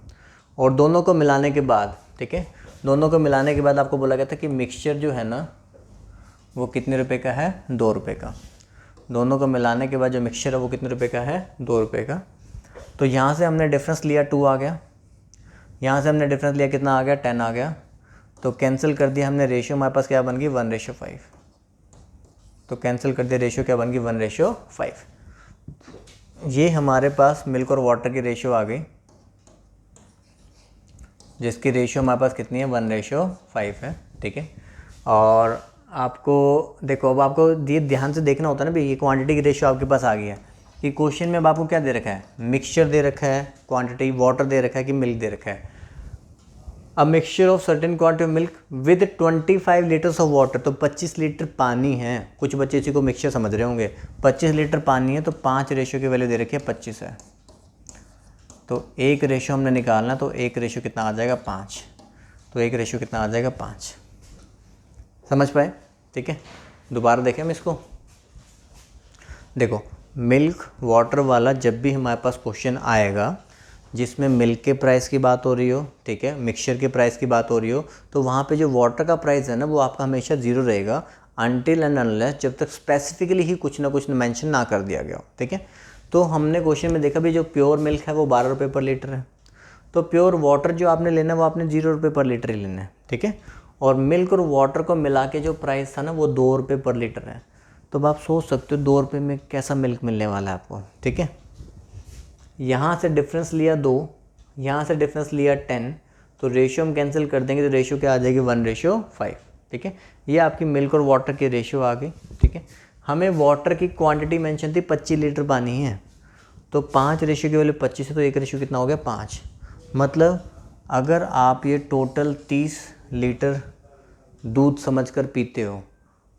Speaker 1: और दोनों को मिलाने के बाद, ठीक है, दोनों को मिलाने के बाद आपको बोला गया था कि मिक्सचर जो है ना वो कितने रुपए का है, ₹2 का। दोनों को मिलाने के बाद जो मिक्सचर है वो कितने रुपए का है, ₹2 का। तो यहाँ से हमने डिफरेंस लिया 2 आ गया, यहाँ से हमने डिफरेंस लिया कितना आ गया, 10 आ गया। तो कैंसिल कर दिया हमने, रेशियो हमारे पास क्या बन गई, 1:5। तो कैंसिल कर दिया, रेशियो क्या बन गई, 1:5। ये हमारे पास मिल्क और वाटर की रेशियो आ गई, जिसकी रेशियो हमारे पास कितनी है, 1:5 है, ठीक है। और आपको देखो अब आपको ये ध्यान से देखना होता है ना भाई, ये क्वांटिटी की रेशियो आपके पास आ गई है कि क्वेश्चन में अब आपको क्या दे रखा है, मिक्सचर दे रखा है, क्वांटिटी वाटर दे रखा है कि मिल्क दे रखा है। अब mixture of certain quantity of milk with 25 litres of water, तो 25 लीटर पानी है। कुछ बच्चे इसी को मिक्सचर समझ रहे होंगे, 25 लीटर पानी है तो 5 रेशियो की वैल्यू दे रखी है, 25 है। तो एक रेशियो हमने निकालना, तो एक रेशियो कितना आ जाएगा, 5। तो एक रेशियो कितना आ जाएगा, 5। समझ पाए, ठीक है। दोबारा देखें हम इसको, देखो मिल्क वाटर वाला जब भी हमारे पास क्वेश्चन आएगा जिसमें मिल्क के प्राइस की बात हो रही हो, ठीक है, मिक्सचर के प्राइस की बात हो रही हो, तो वहाँ पे जो वाटर का प्राइस है ना वो आपका हमेशा ज़ीरो रहेगा, अनटिल एंड अनलेस जब तक स्पेसिफिकली ही कुछ ना कुछ मेंशन ना कर दिया गया हो, ठीक है। तो हमने क्वेश्चन में देखा भी जो प्योर मिल्क है वो ₹12 पर लीटर है, तो प्योर वाटर जो आपने लेना है वो आपने ₹0 पर लीटर ही लेना है, ठीक है। और मिल्क और वाटर को मिला के जो प्राइस था ना वो ₹2 पर लीटर है। तो अब आप सोच सकते हो ₹2 में कैसा मिल्क मिलने वाला है आपको, ठीक है। यहाँ से डिफरेंस लिया 2, यहाँ से डिफरेंस लिया 10, तो रेशियो हम कैंसिल कर देंगे, तो रेशियो क्या आ जाएगी, 1:5, ठीक है। ये आपकी मिल्क और वाटर की रेशियो आ गई, ठीक है। हमें वाटर की क्वांटिटी मेंशन थी 25 लीटर पानी है, तो 5 रेशियो की वैल्यू 25 है, तो एक रेशियो कितना हो गया, 5। मतलब अगर आप ये टोटल 30 लीटर दूध समझकर पीते हो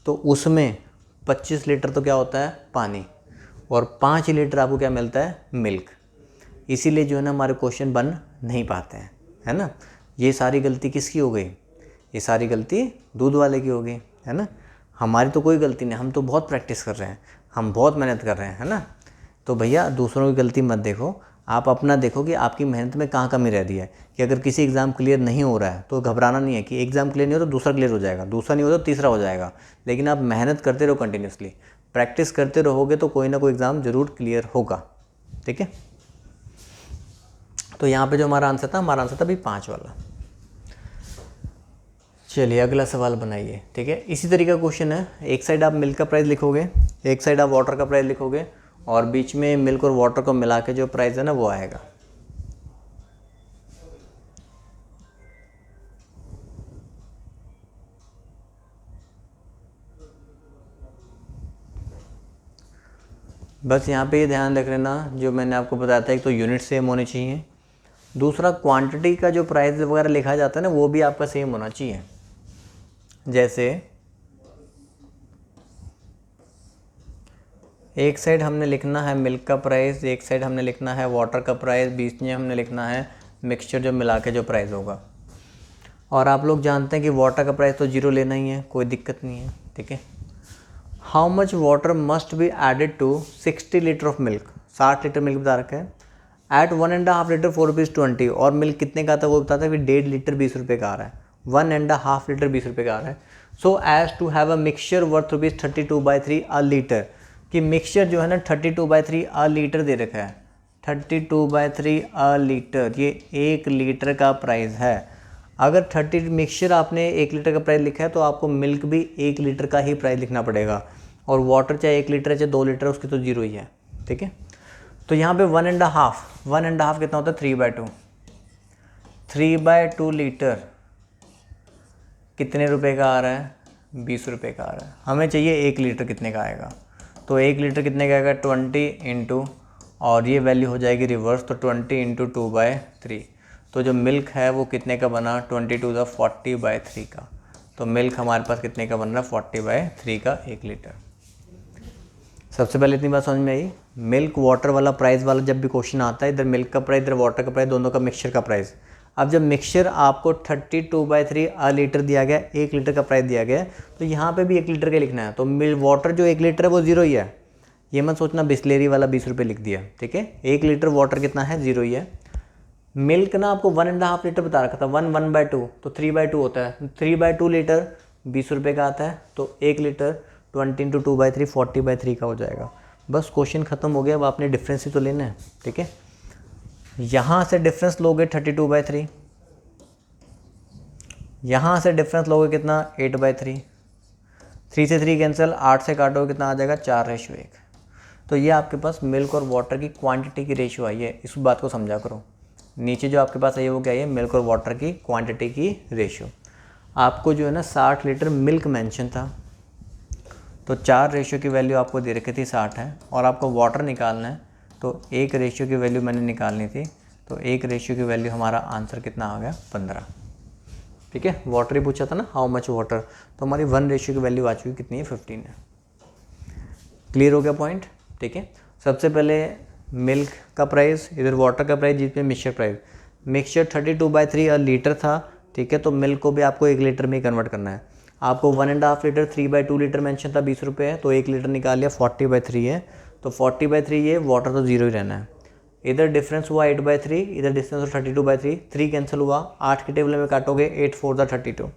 Speaker 1: तो उसमें 25 लीटर तो क्या होता है, पानी, और 5 लीटर आपको क्या मिलता है, मिल्क। इसीलिए जो है ना हमारे क्वेश्चन बन नहीं पाते हैं, है ना। ये सारी गलती किसकी हो गई, ये सारी गलती दूध वाले की हो गई, है ना। हमारी तो कोई गलती नहीं, हम तो बहुत प्रैक्टिस कर रहे हैं, हम बहुत मेहनत कर रहे हैं, है ना। तो भैया दूसरों की गलती मत देखो, आप अपना देखो कि आपकी मेहनत में कहाँ कमी रह रही है। कि अगर किसी एग्ज़ाम क्लियर नहीं हो रहा है तो घबराना नहीं है कि एग्ज़ाम क्लियर नहीं हो तो दूसरा क्लियर हो जाएगा, दूसरा नहीं हो तो तीसरा हो जाएगा। लेकिन आप मेहनत करते रहो, कंटिन्यूसली प्रैक्टिस करते रहोगे तो कोई ना कोई एग्ज़ाम ज़रूर क्लियर होगा, ठीक है। तो यहाँ पे जो हमारा आंसर था भाई 5 वाला। चलिए अगला सवाल बनाइए, ठीक है। इसी तरीके का क्वेश्चन है, एक साइड आप मिल्क का प्राइस लिखोगे, एक साइड आप वाटर का प्राइस लिखोगे, और बीच में मिल्क और वाटर को मिला के जो प्राइस है ना वो आएगा। बस यहाँ पे ये ध्यान रख लेना, जो मैंने आपको बताया था, एक तो यूनिट सेम होने चाहिए, दूसरा क्वांटिटी का जो प्राइस वगैरह लिखा जाता है ना वो भी आपका सेम होना चाहिए। जैसे एक साइड हमने लिखना है मिल्क का प्राइस, एक साइड हमने लिखना है वाटर का प्राइस, बीच में हमने लिखना है मिक्सचर जो मिला के जो प्राइस होगा। और आप लोग जानते हैं कि वाटर का प्राइस तो 0 लेना ही है, कोई दिक्कत नहीं है, ठीक है। How much water must be added to 60 litre of milk, 60 litre milk बता रखा है, एट 1.5 लीटर ₹4.20। और मिल्क कितने का आता है वो बताता है कि 1.5 लीटर ₹20 का आ रहा है, 1.5 लीटर ₹20 का आ रहा है। So as to have a mixture worth ₹32/3 a litre, कि मिक्सचर जो है ना 32/3 अ लीटर दे रखा है, 32/3 अ लीटर, ये 1 लीटर का प्राइस है। अगर 30 मिक्सचर आपने 1 लीटर का प्राइस लिखा है तो आपको मिल्क भी 1 लीटर का ही प्राइस लिखना पड़ेगा, और वाटर चाहे 1 लीटर है चाहे 2 लीटर है उसकी तो जीरो ही है, ठीक है। तो यहाँ पे 1.5 कितना होता है 3/2, 3/2 लीटर कितने रुपए का आ रहा है, 20 रुपये का आ रहा है। हमें चाहिए 1 लीटर कितने का आएगा, तो 1 लीटर कितने का आएगा 20 इंटू, और ये वैल्यू हो जाएगी रिवर्स, तो 20 इंटू 2/3, तो जो मिल्क है वो कितने का बना 20 टू द 40/3 का। तो मिल्क हमारे पास कितने का बन रहा है 40/3 का 1 लीटर। सबसे पहले इतनी बात समझ में आई। मिल्क वाटर वाला प्राइस वाला जब भी क्वेश्चन आता है, इधर मिल्क का प्राइस इधर वाटर का प्राइस, दोनों का मिक्सचर का प्राइस। अब जब मिक्सचर आपको 32/3 अ लीटर दिया गया, 1 लीटर का प्राइस दिया गया, तो यहाँ पे भी 1 लीटर का लिखना है। तो वाटर जो 1 लीटर है वो जीरो ही है, ये मत सोचना बिस्लेरी वाला 20 रुपये लिख दिया, ठीक है। 1 लीटर वाटर कितना है, जीरो ही है। मिल्क ना आपको 1.5 लीटर बता रखा था, 1/2, तो 3/2 होता है, 3/2 लीटर 20 रुपये का आता है, तो 1 लीटर 20 इंटू 2/3 40/3 का हो जाएगा। बस क्वेश्चन खत्म हो गया। अब आपने डिफरेंस ही तो लेना है, ठीक है। यहाँ से डिफरेंस लोगे 32/3, यहाँ से डिफरेंस लोगे कितना 8/3, 3 से 3 कैंसिल, 8 से काटोगे कितना आ जाएगा 4:1। तो ये आपके पास मिल्क और वाटर की क्वांटिटी की रेशियो आई है, इस बात को समझा करो। नीचे जो आपके पास आई है वो क्या है, मिल्क और वाटर की क्वांटिटी की रेशियो। आपको जो है ना 60 लीटर मिल्क मेंशन था, तो 4 रेशियो की वैल्यू आपको दे रखी थी 60 है, और आपको वाटर निकालना है तो 1 रेशियो की वैल्यू मैंने निकालनी थी, तो 1 रेशियो की वैल्यू हमारा आंसर कितना आ गया 15, ठीक है। वाटर ही पूछा था ना, हाउ मच वाटर, तो हमारी 1 रेशियो की वैल्यू आ चुकी कितनी है 15 है। क्लियर हो गया पॉइंट, ठीक है। सबसे पहले मिल्क का प्राइस, इधर वाटर का प्राइस, जिसमें mixture price, mixture 32/3 a litre था, ठीक है। तो मिल्क को भी आपको 1 लीटर में ही कन्वर्ट करना है। आपको 1.5 लीटर 3/2 लीटर मेंशन था 20 रुपये है, तो 1 लीटर निकाल लिया 40/3 है, तो 40/3 ये वाटर तो जीरो ही रहना है। इधर डिफरेंस हुआ 8/3, इधर डिफरेंस हुआ 32/3, 3 कैंसिल हुआ, 8 के टेबल में काटोगे 8 4 द 32,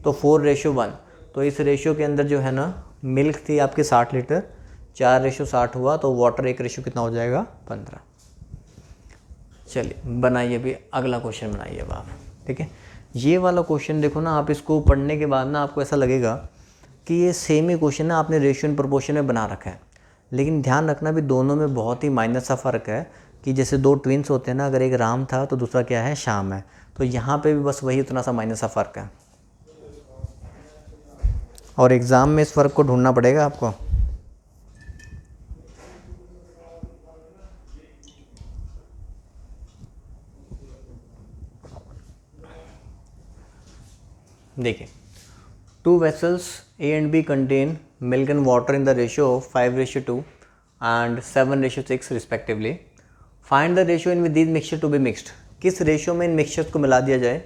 Speaker 1: तो 4:1। तो इस रेशियो के अंदर जो है ना मिल्क थी आपके 60 लीटर, 4:60 हुआ, तो वाटर 1 रेशियो कितना हो जाएगा 15। चलिए बनाइए भी अगला क्वेश्चन बनाइए अब आप, ठीक है। ये वाला क्वेश्चन देखो ना, आप इसको पढ़ने के बाद ना आपको ऐसा लगेगा कि ये सेम ही क्वेश्चन है, आपने रेशियो एंड प्रोपोर्शन में बना रखा है, लेकिन ध्यान रखना भी दोनों में बहुत ही माइनर सा फ़र्क है कि जैसे 2 ट्विंस होते हैं ना, अगर एक राम था तो दूसरा क्या है श्याम है, तो यहाँ पे भी बस वही उतना सा माइनर सा फ़र्क है, और एग्ज़ाम में इस फ़र्क को ढूंढना पड़ेगा आपको। देखिए, 2 vessels A and B contain milk and water in the ratio of 5:2 and 7:6 respectively. Find the ratio in which these mixture to be mixed. किस रेशियो में इन मिक्सचर्स को मिला दिया जाए।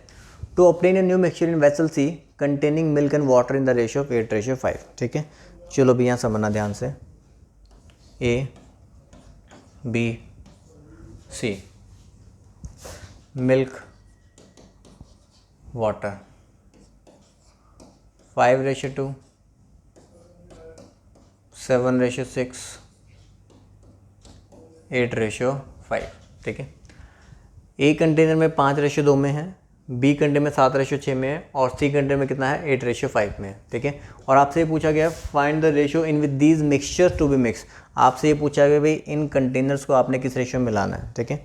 Speaker 1: To obtain a new mixture in vessel C containing milk and water in the ratio of 8:5, ठीक है। चलो भी यहाँ समझना ध्यान से, A B C, milk water 5:2 7:6 8:5, ठीक है। ए कंटेनर में 5:2 में है, बी कंटेनर में 7:6 में है, और सी कंटेनर में कितना है 8:5 में है, ठीक है। और आपसे ये पूछा गया find the ratio in with these mixtures to be mix. आपसे ये पूछा गया भाई इन कंटेनर्स को आपने किस रेशियो में मिलाना है, ठीक है।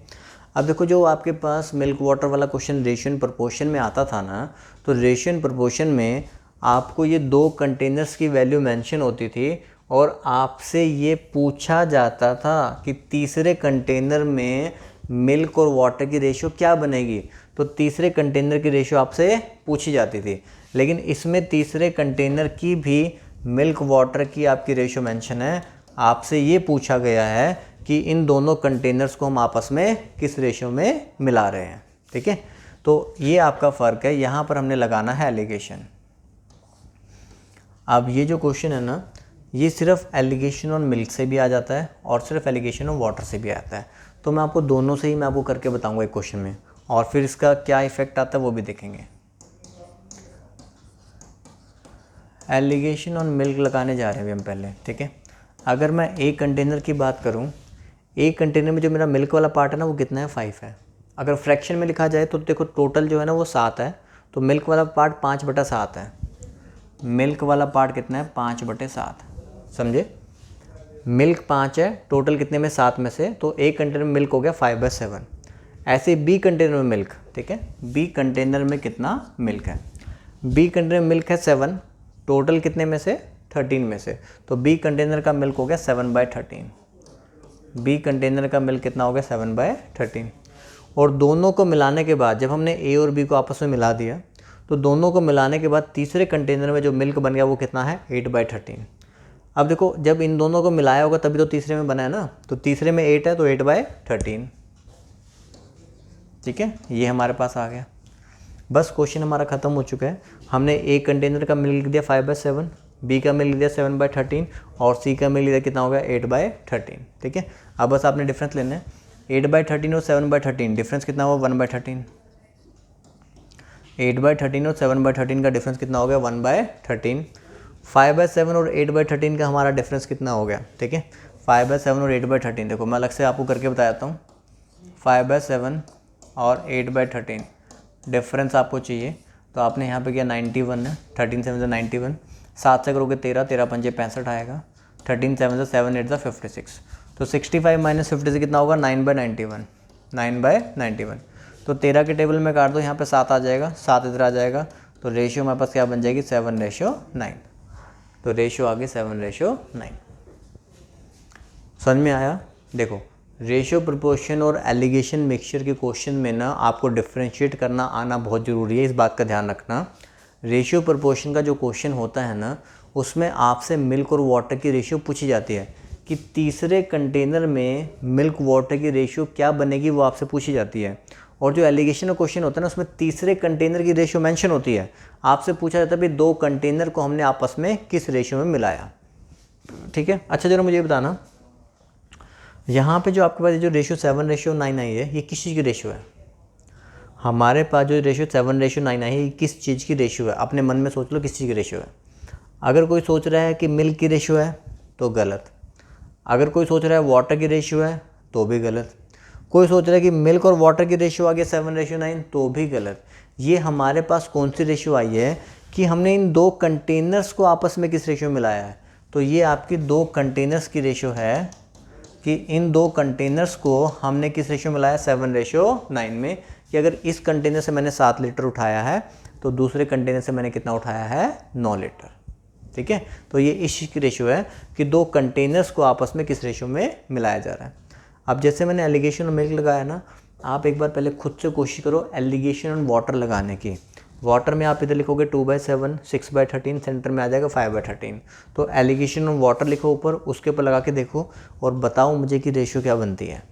Speaker 1: अब देखो जो आपके पास मिल्क वाटर वाला क्वेश्चन रेशियो एंड प्रोपोर्शन में आता था ना, तो रेशियो एंड प्रोपोर्शन में आपको ये 2 कंटेनर्स की वैल्यू मेंशन होती थी, और आपसे ये पूछा जाता था कि तीसरे कंटेनर में मिल्क और वाटर की रेशियो क्या बनेगी। तो तीसरे कंटेनर की रेशियो आपसे पूछी जाती थी, लेकिन इसमें तीसरे कंटेनर की भी मिल्क वाटर की आपकी रेशियो मेंशन है। आपसे ये पूछा गया है कि इन दोनों कंटेनर्स को हम आपस में किस रेशियो में मिला रहे हैं, ठीक है। तो ये आपका फ़र्क है, यहाँ पर हमने लगाना है एलिगेशन। अब ये जो क्वेश्चन है ना, ये सिर्फ एलिगेशन ऑन मिल्क से भी आ जाता है और सिर्फ एलिगेशन ऑन वाटर से भी आता है। तो मैं आपको दोनों से ही मैं आपको करके बताऊंगा एक क्वेश्चन में, और फिर इसका क्या इफेक्ट आता है वो भी देखेंगे। एलिगेशन ऑन मिल्क लगाने जा रहे हैं अभी हम पहले, ठीक है। अगर मैं एक कंटेनर की बात करूं, एक कंटेनर में जो मेरा मिल्क वाला पार्ट है ना वो कितना है 5 है। अगर फ्रैक्शन में लिखा जाए तो देखो टोटल जो है ना वो 7 है, तो मिल्क वाला पार्ट 5/7 है। मिल्क वाला पार्ट कितना है 5/7, समझे। मिल्क 5 है, टोटल कितने में 7 में से, तो एक कंटेनर में मिल्क हो गया 5/7। ऐसे बी कंटेनर में मिल्क, ठीक है, बी कंटेनर में कितना मिल्क है, बी कंटेनर में मिल्क है 7, टोटल कितने में से 13 में से, तो बी कंटेनर का मिल्क हो गया 7/13। बी कंटेनर का मिल्क कितना हो गया 7/13। और दोनों को मिलाने के बाद जब हमने ए और बी को आपस में मिला दिया तो दोनों को मिलाने के बाद तीसरे कंटेनर में जो मिल्क बन गया वो कितना है 8/13। अब देखो जब इन दोनों को मिलाया होगा तभी तो तीसरे में बना है ना, तो तीसरे में 8 है तो 8/13, ठीक है, ये हमारे पास आ गया। बस क्वेश्चन हमारा ख़त्म हो चुका है। हमने ए कंटेनर का मिल्क दिया 5/7, बी का मिल्क दिया 7/13 और सी का मिल्क दिया कितना हो गया 8/13, ठीक है। अब बस आपने डिफरेंस लेना है, 8/13 और 7/13 डिफरेंस कितना हुआ 1/13। 8/13 और 7/13 का डिफरेंस कितना हो गया 1/13। 5/7 और 8/13 का हमारा डिफरेंस कितना हो गया, ठीक है, 5/7 और 8/13। देखो मैं अलग से आपको करके बताता हूँ, 5/7 और 8/13 डिफरेंस आपको चाहिए तो आपने यहाँ पे किया 91 है, 13 7 91, 7 से करोगे 13, 13 पंजे 65 आएगा, 13 7 7 8 56, तो 65 माइनस 50 से कितना होगा 9/91, 9/91। तो 13 के टेबल में काट दो, यहाँ पे 7 आ जाएगा, 7 इधर आ जाएगा, तो रेशियो हमारे पास क्या बन जाएगी 7/9। तो रेशियो आ गई 7/9। समझ में आया। देखो रेशियो प्रोपोर्शन और एलिगेशन मिक्सचर के क्वेश्चन में ना आपको डिफ्रेंशिएट करना आना बहुत ज़रूरी है, इस बात का ध्यान रखना। रेशियो प्रोपोर्शन का जो क्वेश्चन होता है ना उसमें आपसे मिल्क और वाटर की रेशियो पूछी जाती है कि तीसरे कंटेनर में मिल्क वाटर की रेशियो क्या बनेगी, वो आपसे पूछी जाती है। और जो एलिगेशन का क्वेश्चन होता है ना उसमें तीसरे कंटेनर की रेशियो मेंशन होती है, आपसे पूछा जाता है भाई 2 कंटेनर को हमने आपस में किस रेशियो में मिलाया, ठीक है। अच्छा जरा मुझे बताना, यहाँ पे जो आपके पास जो रेशियो 7/9 आई है ये किस चीज़ की रेशियो है। हमारे पास जो रेशियो 7/9 आई है ये किस चीज़ की रेशियो है, अपने मन में सोच लो किस चीज़ की रेशियो है। अगर कोई सोच रहा है कि मिल्क की रेशियो है तो गलत, अगर कोई सोच रहा है वाटर की रेशियो है तो भी गलत, कोई सोच रहा है कि मिल्क और वाटर की रेशियो आ गया 7/9 तो भी गलत। ये हमारे पास कौन सी रेशियो आई है कि हमने इन 2 कंटेनर्स को आपस में किस रेशियो में मिलाया है, तो ये आपकी 2 कंटेनर्स की रेशियो है कि इन 2 कंटेनर्स को हमने किस रेशियो में मिलाया 7/9 में, कि अगर इस कंटेनर से मैंने 7 लीटर उठाया है तो दूसरे कंटेनर से मैंने कितना उठाया है 9 लीटर, ठीक है। तो ये इस चीज़ की रेशियो है कि 2 कंटेनर्स को आपस में किस रेशियो में मिलाया जा रहा है। अब जैसे मैंने एलिगेशन और मिल्क लगाया ना, आप एक बार पहले खुद से कोशिश करो एलिगेशन और वाटर लगाने की। वाटर में आप इधर लिखोगे 2/7, 6/13, सेंटर में आ जाएगा 5/13, तो एलिगेशन और वाटर लिखो ऊपर, उसके ऊपर लगा के देखो और बताओ मुझे कि रेशियो क्या बनती है,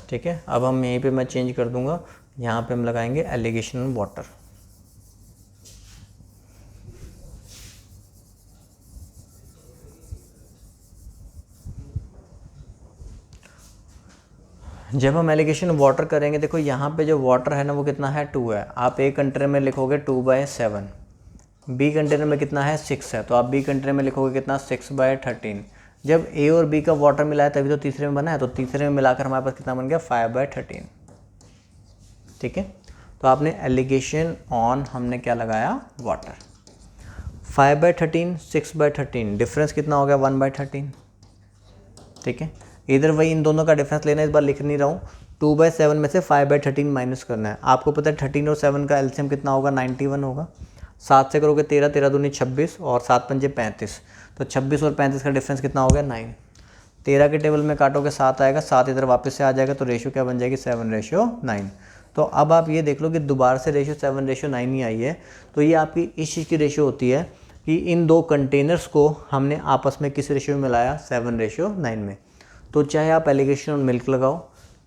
Speaker 1: ठीक है। अब हम यहीं पे मैं चेंज कर दूंगा, यहाँ पे हम लगाएंगे एलिगेशन और वाटर। जब हम एलिगेशन वाटर करेंगे, देखो यहाँ पे जो वाटर है ना वो कितना है 2 है, आप ए कंटेनर में लिखोगे 2/7, बी कंटेनर में कितना है 6 है, तो आप बी कंटेनर में लिखोगे कितना 6/13। जब ए और बी का वाटर मिला है तभी तो तीसरे में बना है, तो तीसरे में मिलाकर हमारे पास कितना बन गया 5/13, ठीक है। तो आपने एलिगेशन ऑन हमने क्या लगाया वाटर, 5/13, 6/13 डिफरेंस कितना हो गया 1/13, ठीक है। इधर वही इन दोनों का डिफरेंस लेना है, इस बार लिख नहीं रहा हूँ। 2/7 में से 5/13 माइनस करना है, आपको पता है 13 और 7 का एलसीएम कितना होगा 91 होगा, 7 से करोगे 13, 13 दूनी 26 और 7 पंजे 35, तो 26 और 35 का डिफरेंस कितना हो गया 9। 13 के टेबल में काटोगे 7 आएगा, 7 इधर वापस से आ जाएगा, तो रेशियो क्या बन जाएगी 7/9। तो अब आप ये देख लो कि दोबारा से रेशियो 7/9 ही आई है, तो ये आपकी इस चीज़ की रेशियो होती है कि इन 2 कंटेनर्स को हमने आपस में किस रेशियो में मिलाया 7/9 में। तो चाहे आप एलिगेशन और मिल्क लगाओ,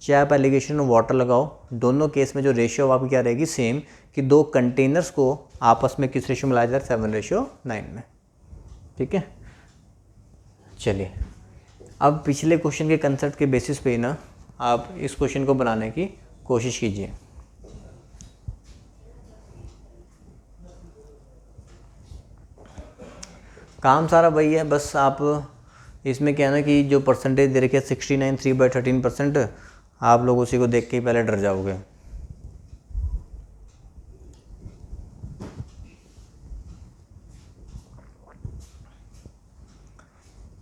Speaker 1: चाहे आप एलिगेशन और वाटर लगाओ, दोनों केस में जो रेशियो आपकी क्या रहेगी सेम, कि 2 कंटेनर्स को आपस में किस रेशियो में लाया जाए 7/9 में, ठीक है। चलिए अब पिछले क्वेश्चन के कंसेप्ट के बेसिस पे ना आप इस क्वेश्चन को बनाने की कोशिश कीजिए। काम सारा वही है, बस आप इसमें क्या है ना कि जो परसेंटेज दे रखी है 69 3/13%, आप लोग उसी को देख के ही पहले डर जाओगे।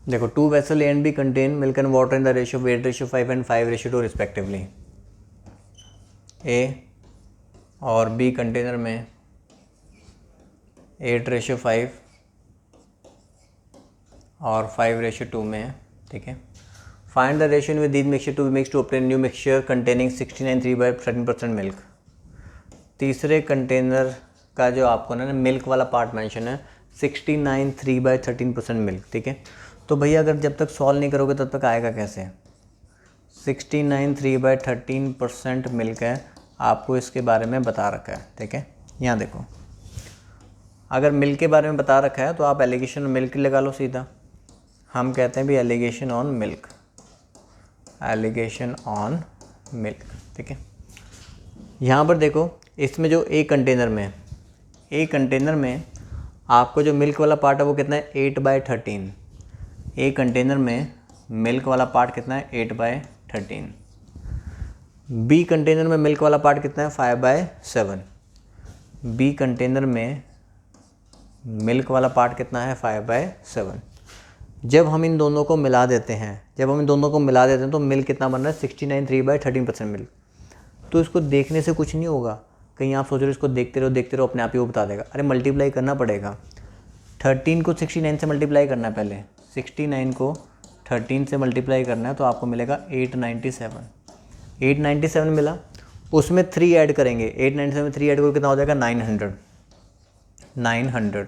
Speaker 1: देखो 2 vessel A and B contain milk and water in the ratio 8:5 and 5:2 respectively। A और B कंटेनर में 8:5 और 5:2 में है, ठीक है। Find the ratio with these mixture to be mix to obtain new mixture containing 69 3/13% milk. तीसरे container का जो आपको ना मिल्क वाला पार्ट मेंशन है 69 3/13% मिल्क, ठीक है। तो भैया अगर जब तक सॉल्व नहीं करोगे तब तक आएगा कैसे? 69 3/13% मिल्क है, आपको इसके बारे में बता रखा है, ठीक है। यहाँ देखो, अगर मिल्क के बारे में बता रखा है तो आप एलिगेशन मिल्क लगा लो सीधा। हम कहते हैं भी alligation on milk, alligation on milk, ठीक है। यहाँ पर देखो, इसमें जो एक कंटेनर में आपको जो मिल्क वाला पार्ट है वो कितना है 8/13। एक कंटेनर में मिल्क वाला पार्ट कितना है 8/13। बी कंटेनर में मिल्क वाला पार्ट कितना है 5/7। बी कंटेनर में मिल्क वाला पार्ट कितना है 5/7। जब हम इन दोनों को मिला देते हैं तो मिल्क कितना बन रहा है 69 3/13% मिल्क। तो इसको देखने से कुछ नहीं होगा, कहीं आप सोच रहे हो इसको देखते रहो अपने आप ही वो बता देगा। अरे मल्टीप्लाई करना पड़ेगा, 13 को 69 से मल्टीप्लाई करना है, पहले 69 को 13 से मल्टीप्लाई करना है तो आपको मिलेगा 897 मिला। उसमें 3 ऐड करेंगे, 897 में 3 ऐड करो कितना हो जाएगा 900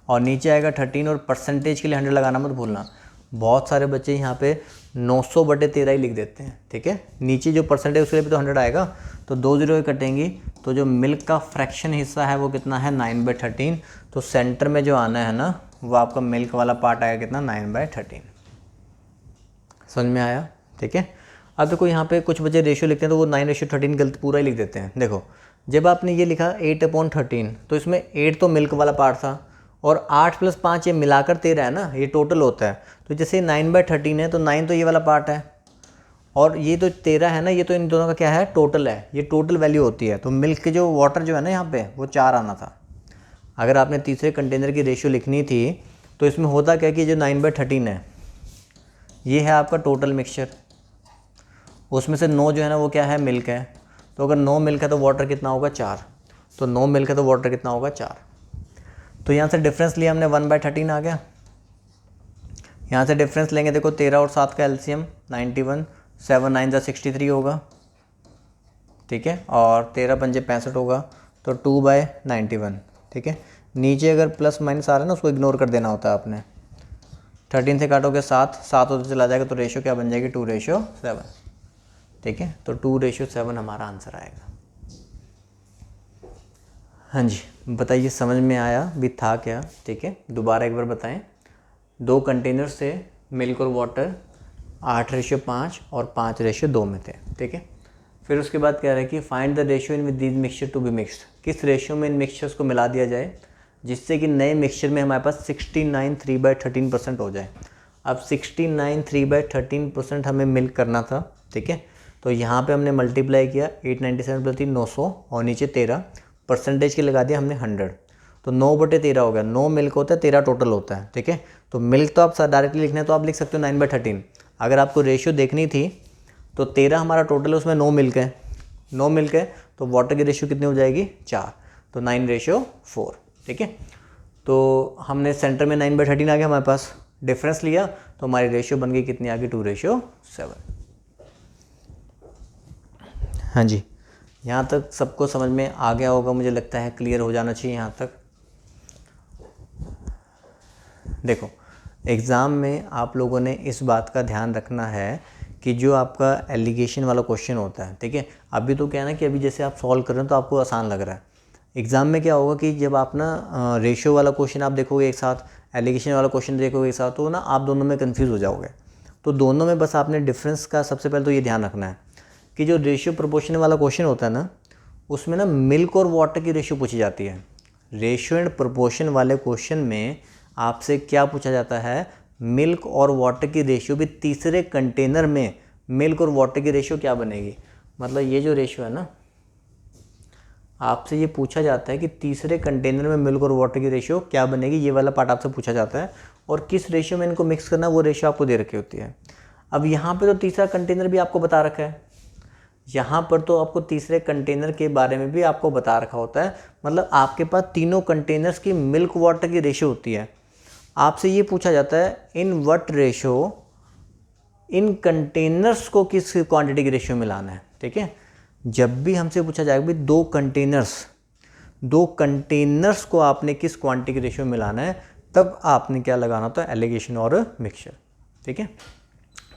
Speaker 1: और नीचे आएगा 13 और परसेंटेज के लिए 100 लगाना मत भूलना। बहुत सारे बच्चे यहाँ पे 900/13 ही लिख देते हैं, ठीक है। नीचे जो परसेंटेज उसके लिए भी तो 100 आएगा, तो 2 0 कटेंगी, तो जो मिल्क का फ्रैक्शन हिस्सा है वो कितना है 9/13। तो सेंटर में जो आना है ना वो आपका मिल्क वाला पार्ट आएगा कितना 9/13। समझ में आया, ठीक है। अब देखो यहाँ पे कुछ बच्चे रेशियो लिखते हैं तो वो 9:13 गलत पूरा ही लिख देते हैं। देखो जब आपने ये लिखा 8/13 तो इसमें 8 तो मिल्क वाला पार्ट था और 8 + 5 ये मिलाकर 13 है ना, ये टोटल होता है। तो जैसे 9/13 है तो 9 तो ये वाला पार्ट है और ये तो 13 है ना, ये तो इन दोनों का क्या है टोटल है, ये टोटल वैल्यू होती है। तो मिल्क के जो वाटर जो है ना यहाँ पे वो 4 आना था। अगर आपने तीसरे कंटेनर की रेशियो लिखनी थी तो इसमें होता क्या कि जो 9/13 है ये है आपका टोटल मिक्सचर, उसमें से 9 जो है ना वो क्या है मिल्क है। तो अगर 9 मिल्क है तो वाटर कितना होगा 4, तो 9 मिल्क है तो वाटर कितना होगा 4। तो यहाँ से डिफरेंस लिया हमने 1/13 आ गया। यहाँ से डिफरेंस लेंगे, देखो 13 और 7 का एलसीएम 91, 7 9 63 होगा, ठीक है। और 13 पंजे 65 होगा, तो 2/91, ठीक है। नीचे अगर प्लस माइनस आ रहा है ना उसको इग्नोर कर देना होता है आपने। 13 से काटोगे 7 होते चला जाएगा, तो रेशियो क्या बन जाएगी 2:7, ठीक है। तो 2:7 हमारा आंसर आएगा। हाँ जी, बताइए समझ में आया भी था क्या, ठीक है। दोबारा एक बार बताएं। 2 कंटेनर से मिल्क और वाटर 8:5 और 5:2 में थे, ठीक है। फिर उसके बाद कह रहा है कि find the ratio in with these mixture to be mixed. किस रेशियो में इन मिक्सचर्स को मिला दिया जाए जिससे कि नए मिक्सचर में हमारे पास 69 3/13% हो जाए। अब 69 3/13% हमें मिल्क करना था, ठीक है। तो यहाँ पे हमने मल्टीप्लाई किया 897 + 3 900 और नीचे 13 परसेंटेज के लगा दिया हमने 100, तो 9/13 हो गया। 9 मिल्क होता है, 13 टोटल होता है, ठीक है। तो मिल्क तो आप डायरेक्टली लिखना है तो आप लिख सकते हो 9/13। अगर आपको रेशियो देखनी थी तो 13 हमारा टोटल है, उसमें 9 मिल्क है, 9 मिल्क है तो वाटर की रेशियो कितनी हो जाएगी 4, तो 9:4, ठीक है। तो हमने सेंटर में 9/13 आ गया हमारे पास, डिफरेंस लिया तो हमारी रेशियो बन गई कितनी आ गई 2:7। हाँ जी, यहाँ तक सबको समझ में आ गया होगा, मुझे लगता है क्लियर हो जाना चाहिए यहाँ तक। देखो एग्ज़ाम में आप लोगों ने इस बात का ध्यान रखना है कि जो आपका एलिगेशन वाला क्वेश्चन होता है, ठीक है। अभी तो क्या है ना कि अभी जैसे आप सॉल्व कर रहे हो तो आपको आसान लग रहा है। एग्ज़ाम में क्या होगा कि जब आप ना रेशियो वाला क्वेश्चन आप देखोगे एक साथ, एलिगेशन वाला क्वेश्चन देखोगे एक साथ, तो ना आप दोनों में कंफ्यूज हो जाओगे। तो दोनों में बस आपने डिफरेंस का सबसे पहले तो ये ध्यान रखना है कि जो रेशियो प्रोपोर्शन वाला क्वेश्चन होता है ना उसमें ना मिल्क और वाटर की रेशियो पूछी जाती है। रेशियो एंड प्रोपोर्शन वाले क्वेश्चन में आपसे क्या पूछा जाता है, मिल्क और वाटर की रेशियो भी तीसरे कंटेनर में मिल्क और वाटर की रेशियो क्या बनेगी। मतलब ये जो रेशियो है ना, आपसे ये पूछा जाता है कि तीसरे कंटेनर में मिल्क और वाटर की रेशियो क्या बनेगी, ये वाला पार्ट आपसे पूछा जाता है। और किस रेशियो में इनको मिक्स करना, वो रेशियो आपको दे रखी होती है। अब यहाँ पे तो तीसरा कंटेनर भी आपको बता रखा है, यहाँ पर तो आपको तीसरे कंटेनर के बारे में भी आपको बता रखा होता है। मतलब आपके पास तीनों कंटेनर्स की मिल्क वाटर की रेशियो होती है। आपसे ये पूछा जाता है in what ratio in containers को किस क्वांटिटी की रेशियो में लाना है। ठीक है, जब भी हमसे पूछा जाएगा भी दो कंटेनर्स को आपने किस क्वांटिटी की रेशियो में लाना है, तब आपने क्या लगाना होता है, एलिगेशन और मिक्सचर। ठीक है,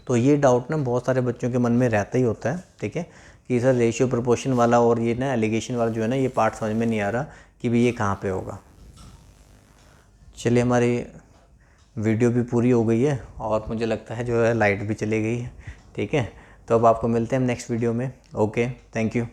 Speaker 1: तो ये डाउट ना बहुत सारे बच्चों के मन में रहता ही होता है। ठीक है, कि सर रेशियो प्रोपोर्शन वाला और ये ना एलिगेशन वाला जो है ना, ये पार्ट समझ में नहीं आ रहा कि भी ये कहाँ पे होगा। चलिए, हमारी वीडियो भी पूरी हो गई है और मुझे लगता है जो है लाइट भी चली गई है। ठीक है, तो अब आपको मिलते हैं नेक्स्ट वीडियो में। Okay, thank you.